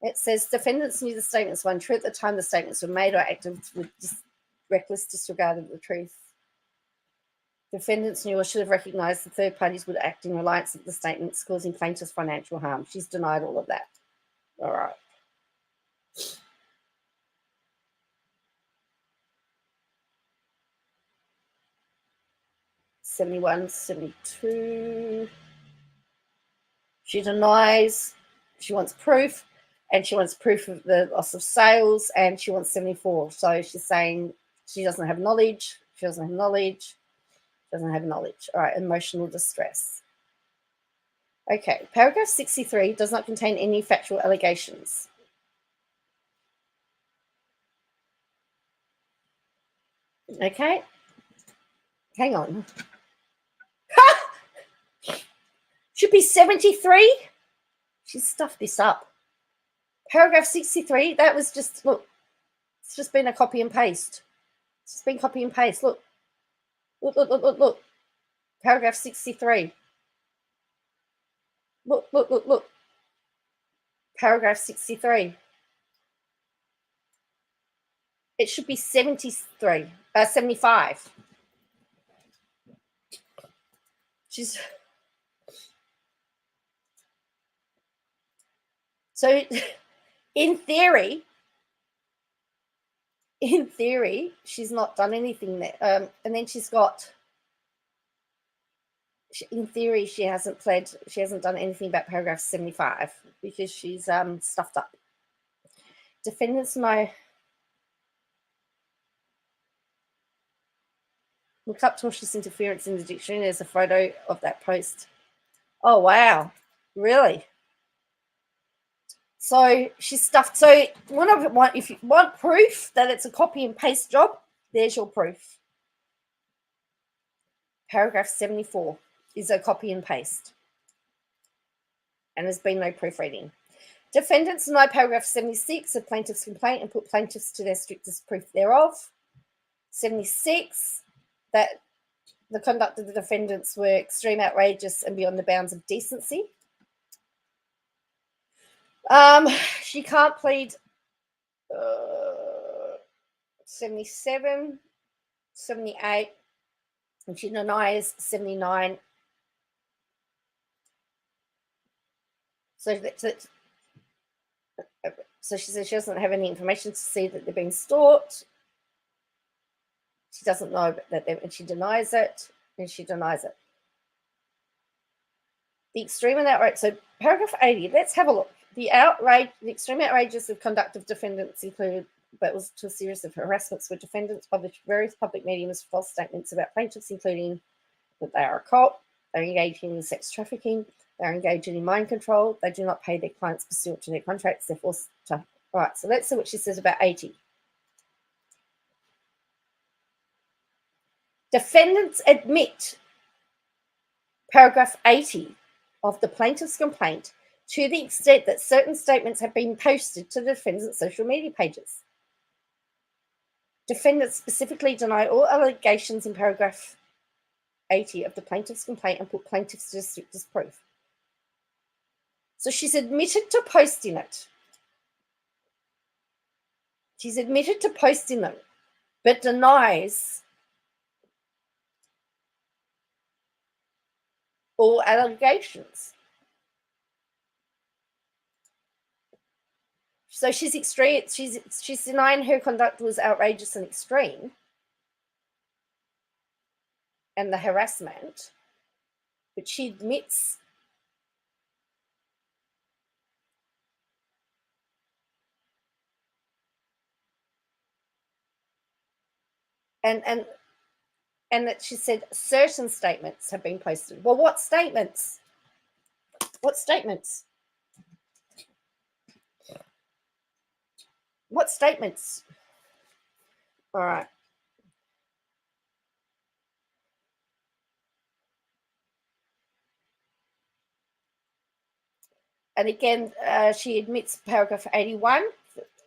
[SPEAKER 1] It says defendants knew the statements were untrue at the time the statements were made or acted with reckless disregard of the truth. Defendants knew or should have recognised the third parties would act in reliance of the statements, causing plaintiffs financial harm. She's denied all of that. All right. '71, '72. She denies. She wants proof, and she wants proof of the loss of sales, and she wants 74. So she's saying she doesn't have knowledge. She doesn't have knowledge. Doesn't have knowledge. All right, emotional distress. Okay, paragraph 63 does not contain any factual allegations. Okay, hang on. Should be 73. She's stuffed this up. Paragraph 63, that was just, look, it's just been a copy and paste. It's just been copy and paste. Look. Look. Paragraph 63. Look. Paragraph 63. It should be 75. She's... So in theory, she's not done anything there. And then she's got, in theory, she hasn't done anything about paragraph 75 because she's stuffed up. Defendants know. Look up tortious interference in the dictionary. There's a photo of that post. Oh, wow. Really? So she's stuffed. So if you want proof that it's a copy and paste job, there's your proof. Paragraph 74 is a copy and paste. And there's been no proofreading. Defendants deny paragraph 76 of plaintiff's complaint and put plaintiffs to their strictest proof thereof. 76, that the conduct of the defendants were extreme, outrageous, and beyond the bounds of decency. She can't plead 77, 78, and she denies 79. So she says she doesn't have any information to see that they're being stored. She doesn't know that and she denies it, and she denies it. The extreme and outrage. So paragraph 80, let's have a look. The extreme outrages of conduct of defendants included, but was to a series of harassments where defendants published various public mediums false statements about plaintiffs, including that they are a cult, they're engaging in sex trafficking, they're engaging in mind control, they do not pay their clients pursuant to their contracts, they're forced to. All right, so let's see what she says about 80. Defendants admit, paragraph 80 of the plaintiff's complaint, to the extent that certain statements have been posted to the defendant's social media pages. Defendants specifically deny all allegations in paragraph 80 of the plaintiff's complaint and put plaintiffs to the strictest proof. So she's admitted to posting it. She's admitted to posting them, but denies all allegations. So she's extreme. She's denying her conduct was outrageous and extreme, and the harassment, but she admits and that she said certain statements have been posted. Well, what statements? What statements? What statements? All right. And again, she admits paragraph 81.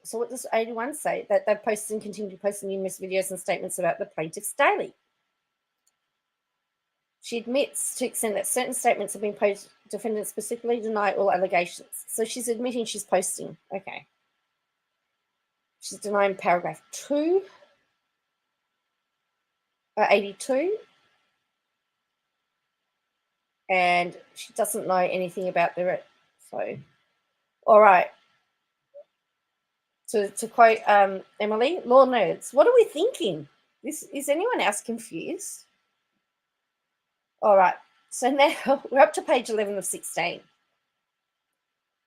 [SPEAKER 1] So what does 81 say? That they've posted and continue to post numerous videos and statements about the plaintiffs daily. She admits to extent that certain statements have been posted. Defendants specifically deny all allegations. So she's admitting she's posting. Okay. She's denying paragraph 82. And she doesn't know anything about the... So, all right. To quote Emily, law nerds, what are we thinking? Is anyone else confused? All right. So now we're up to page 11 of 16.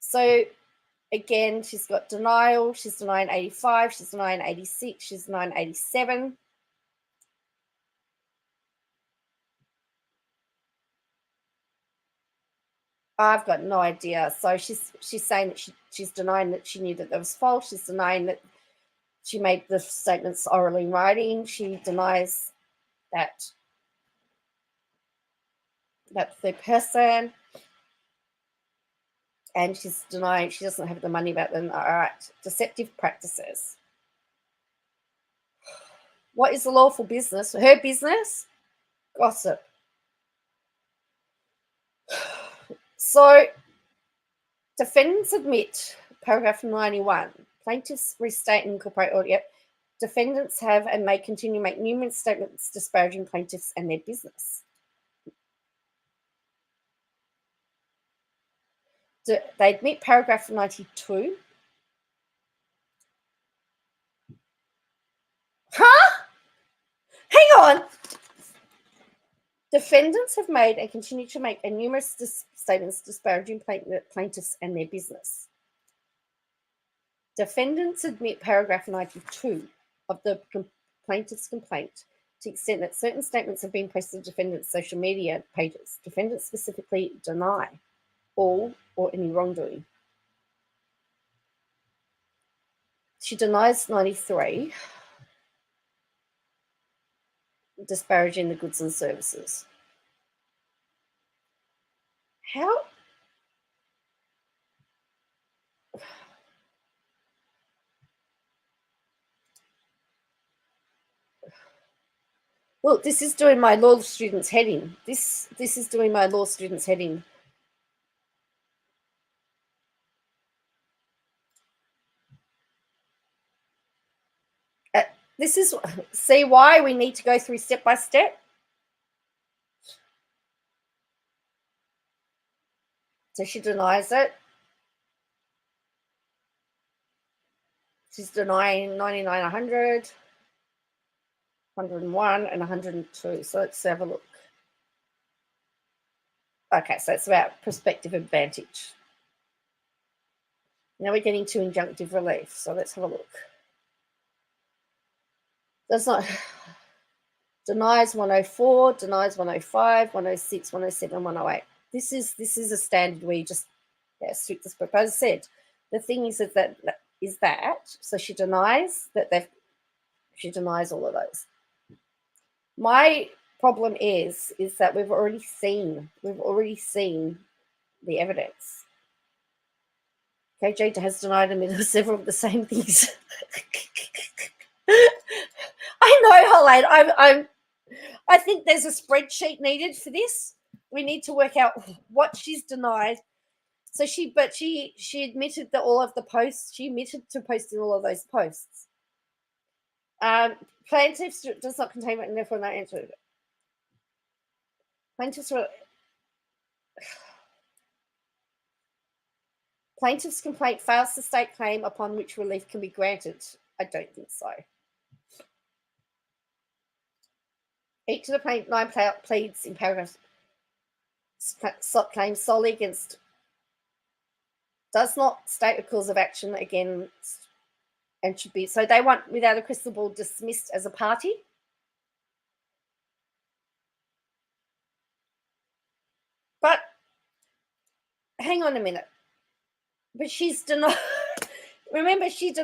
[SPEAKER 1] So again, she's got denial. She's denying 85. She's denying 86. She's denying 87. I've got no idea. So she's saying that she's denying that she knew that was false. She's denying that she made the statements orally in writing. She denies that the person, and she's denying she doesn't have the money about them. All right, deceptive practices. What is the lawful business? Her business? Gossip. So, defendants admit, paragraph 91, plaintiffs restate and incorporate audio. Defendants have and may continue to make numerous statements disparaging plaintiffs and their business. They admit paragraph 92. Huh? Hang on. Defendants have made and continue to make numerous statements disparaging plaintiffs and their business. Defendants admit paragraph 92 of the plaintiff's complaint to the extent that certain statements have been posted to defendants' social media pages. Defendants specifically deny all or any wrongdoing. She denies 93, disparaging the goods and services. How? Look, this is doing my law students' head in. This is doing my law students' head in. This is, see why we need to go through step by step? So she denies it. She's denying 99, 100, 101, and 102. So let's have a look. Okay, so it's about prospective advantage. Now we're getting to injunctive relief. So let's have a look. That's not... Denies 104, denies 105, 106, 107, 108. This is a standard where you just strict this. But as I said, the thing is that so she denies that she denies all of those. My problem is that we've already seen the evidence. KJ has denied several of the same things. I know, Helene. I think there's a spreadsheet needed for this. We need to work out what she's denied. So she admitted that all of the posts, she admitted to posting all of those posts. Plaintiffs does not contain and therefore not answered. Plaintiff's complaint fails to state claim upon which relief can be granted. I don't think so. Each of the plaintiff 9 pleads in paragraphs claims solely against, does not state a cause of action against, and should be, so they want without a crystal ball dismissed as a party. But hang on a minute. But she's denied. Remember, she's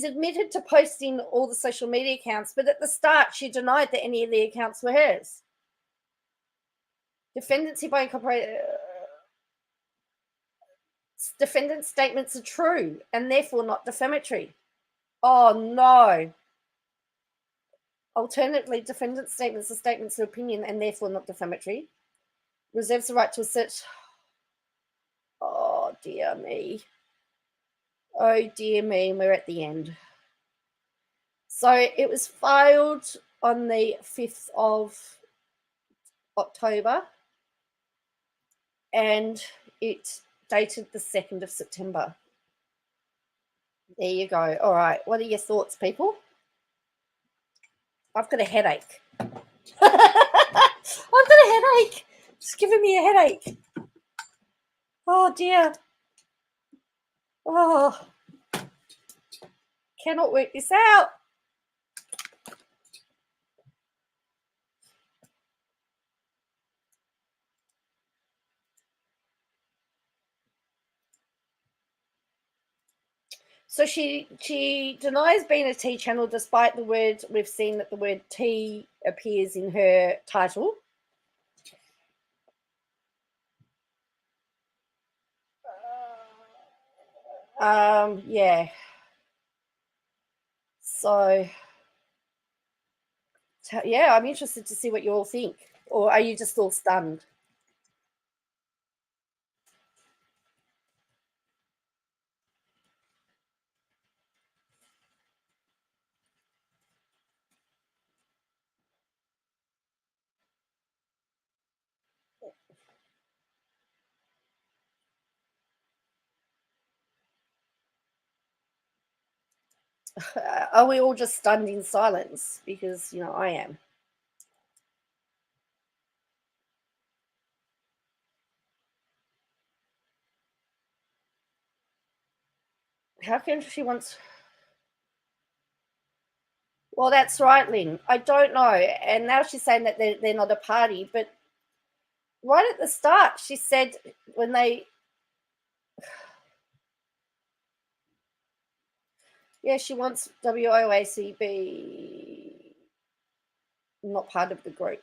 [SPEAKER 1] admitted to posting all the social media accounts, but at the start, she denied that any of the accounts were hers. Defendants hereby incorporate. Defendant's statements are true and therefore not defamatory. Oh, no. Alternatively, defendant's statements are statements of opinion and therefore not defamatory. Reserves the right to assert. Oh, dear me. Oh, dear me. We're at the end. So it was filed on the 5th of October and it dated the 2nd of September. There you go. All right. What are your thoughts, people? I've got a headache. I've got a headache. It's giving me a headache. Oh, dear. Oh, cannot work this out. So she denies being a T channel despite the word, we've seen that the word T appears in her title. Yeah. So, yeah, I'm interested to see what you all think. Or are you just all stunned? Are we all just stunned in silence? Because, you know, I am. How can she wants... Well, that's right, Lynn. I don't know. And now she's saying that they're not a party. But right at the start, she said when they... Yeah, she wants WOACB not part of the group.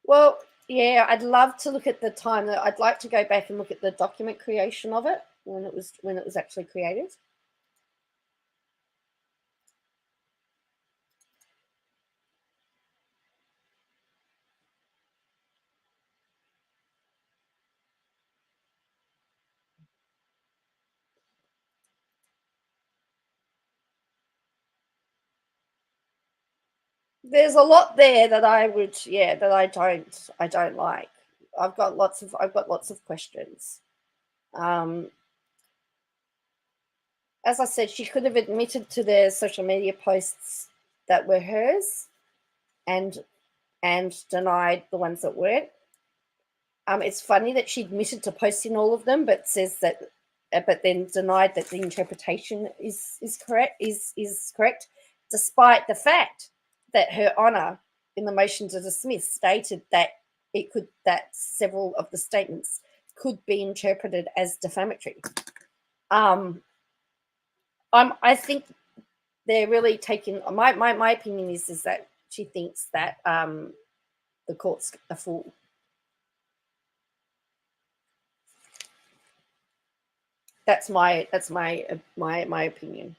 [SPEAKER 1] Well, yeah, I'd love to look at the time. I'd like to go back and look at the document creation of it when it was actually created. There's a lot there that I would, yeah, that I don't like. I've got lots of questions. As I said, she could have admitted to the social media posts that were hers, and denied the ones that weren't. It's funny that she admitted to posting all of them, but says that, but then denied that the interpretation is correct, despite the fact that Her Honour in the motion to dismiss stated that several of the statements could be interpreted as defamatory. I think they're really taking my opinion is that she thinks that the court's a fool. That's my opinion.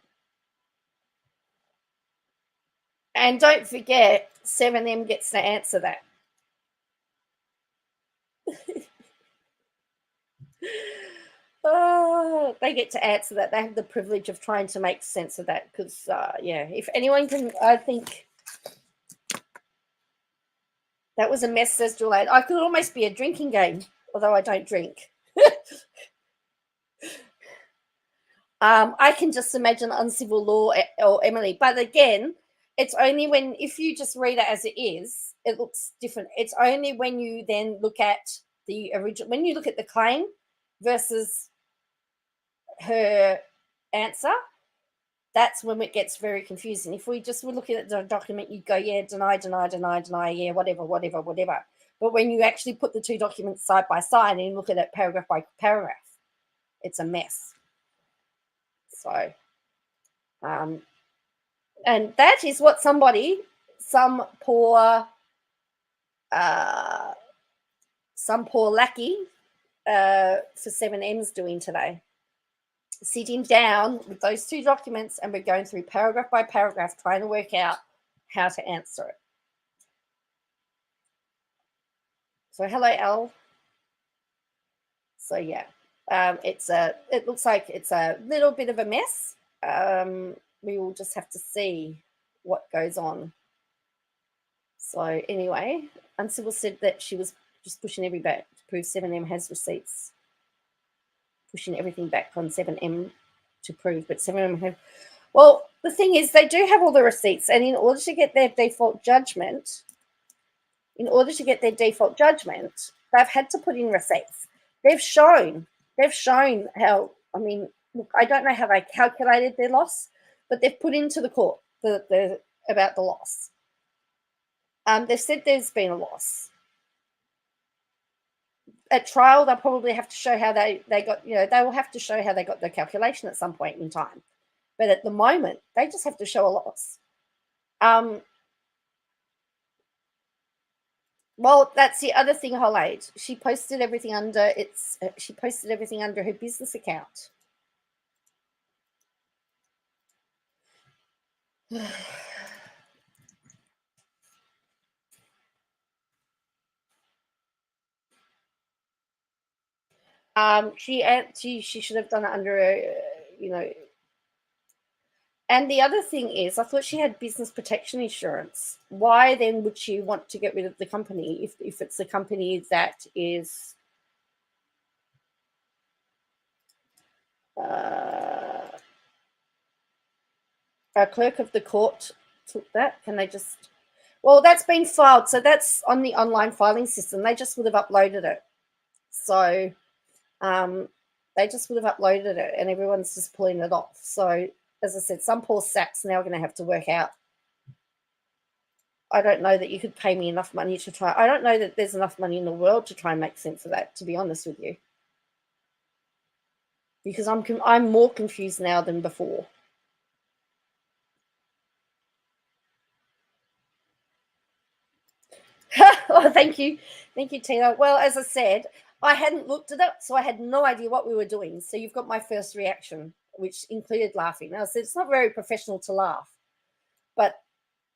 [SPEAKER 1] And don't forget, 7M gets to answer that. Oh, they get to answer that. They have the privilege of trying to make sense of that because, yeah, if anyone can, I think that was a mess, says Joanne. I could almost be a drinking game, although I don't drink. I can just imagine uncivil law or Emily. But again, it's only when, if you just read it as it is, it looks different. It's only when you then look at the original, when you look at the claim versus her answer, that's when it gets very confusing. If we just were looking at the document, you'd go, yeah, deny, yeah, whatever. But when you actually put the two documents side by side and look at it paragraph by paragraph, it's a mess. So, and that is what some poor lackey for 7M's doing today. Sitting down with those two documents, and we're going through paragraph by paragraph, trying to work out how to answer it. So, hello, Al. So, yeah, it looks like it's a little bit of a mess. We will just have to see what goes on. So, anyway, Uncivil said that she was just pushing every back to prove 7M has receipts, pushing everything back on 7M to prove, but 7M have. Well, the thing is, they do have all the receipts, and in order to get their default judgment, they've had to put in receipts. They've shown how. I mean, look, I don't know how they calculated their loss, but they've put into the court the about the loss. They've said there's been a loss. At trial, they'll probably have to show how they got, they will have to show how they got the calculation at some point in time. But at the moment, they just have to show a loss. Well, that's the other thing, Holade. She posted everything under her business account. She should have done it under, And the other thing is, I thought she had business protection insurance. Why then would she want to get rid of the company if it's a company that is a clerk of the court took that? Can they just? Well, that's been filed, so that's on the online filing system. They just would have uploaded it. So they just would have uploaded it, and everyone's just pulling it off. So, as I said, some poor sap's now going to have to work out. I don't know that you could pay me enough money to try. I don't know that there's enough money in the world to try and make sense of that, to be honest with you. Because I'm more confused now than before. Oh, thank you, Tina. Well, as I said, I hadn't looked at it, so I had no idea what we were doing. So you've got my first reaction, which included laughing. Now, I said it's not very professional to laugh, but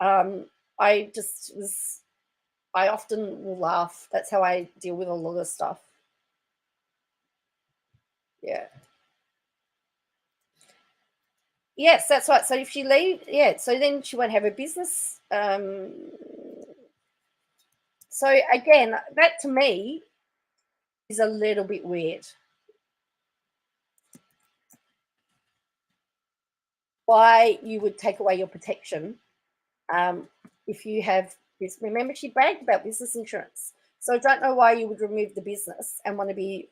[SPEAKER 1] I just was. I often will laugh. That's how I deal with a lot of stuff. Yeah. Yes, that's right. So if she leaves, yeah, so then she won't have a business. So again, that to me is a little bit weird. Why you would take away your protection if you have this? Remember, she bragged about business insurance. So I don't know why you would remove the business and want to be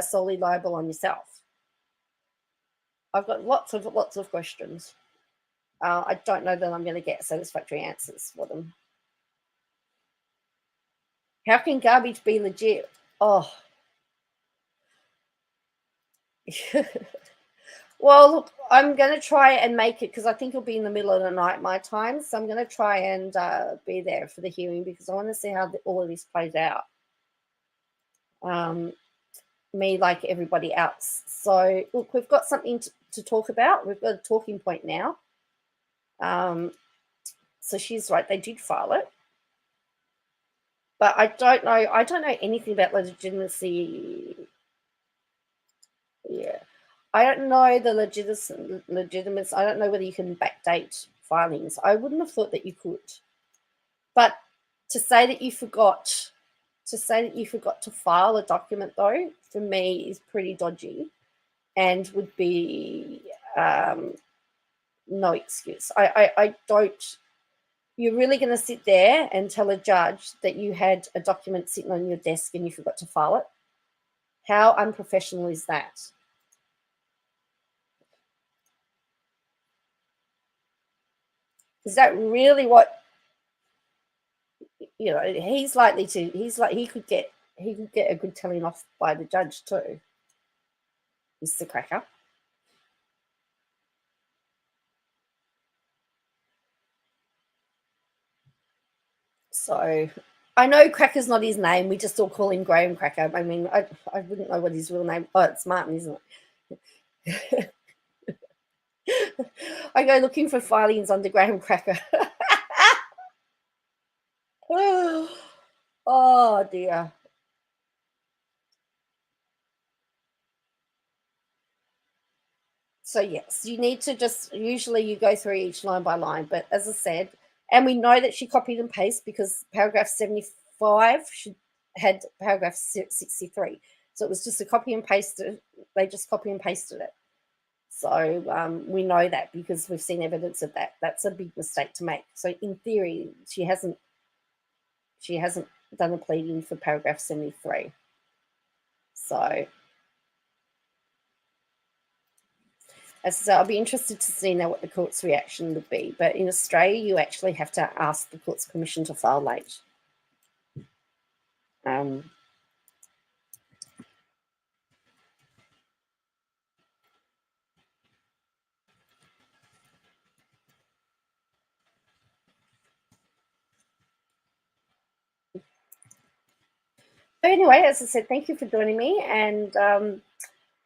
[SPEAKER 1] solely liable on yourself. I've got lots of questions. I don't know that I'm going to get satisfactory answers for them. How can garbage be legit? Oh. Well, look, I'm going to try and make it because I think it'll be in the middle of the night my time. So I'm going to try and be there for the hearing because I want to see how all of this plays out. Me, like everybody else. So, look, we've got something to talk about. We've got a talking point now. So she's right. They did file it. But I don't know anything about legitimacy. Yeah. I don't know the legitimacy. I don't know whether you can backdate filings. I wouldn't have thought that you could. But to say that you forgot to file a document, though, for me is pretty dodgy and would be no excuse. I don't. You're really going to sit there and tell a judge that you had a document sitting on your desk and you forgot to file it? How unprofessional is that? Is that really what, you know? He could get a good telling off by the judge too, Mr. Cracker. So I know Cracker's not his name. We just all call him Graham Cracker. I mean, I wouldn't know what his real name. Oh, it's Martin, isn't it? I go looking for filings under Graham Cracker. Oh dear. So yes, you need to just, usually you go through each line by line, but as I said, and we know that she copied and pasted because paragraph 75 had paragraph 63. So it was just a copy and pasted. They just copy and pasted it. So we know that because we've seen evidence of that. That's a big mistake to make. So in theory, she hasn't done a pleading for paragraph 73. So as I say, I'll be interested to see now what the court's reaction would be. But in Australia, you actually have to ask the court's permission to file late. So anyway, as I said, thank you for joining me. And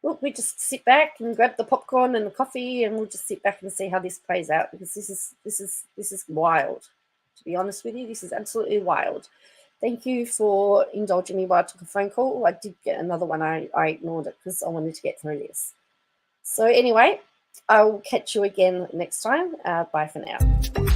[SPEAKER 1] look, we just sit back and grab the popcorn and the coffee, and we'll just sit back and see how this plays out because this is wild. To be honest with you, this is absolutely wild. Thank you for indulging me while I took a phone call. I did get another one. I ignored it because I wanted to get through this. So anyway, I will catch you again next time. Bye for now.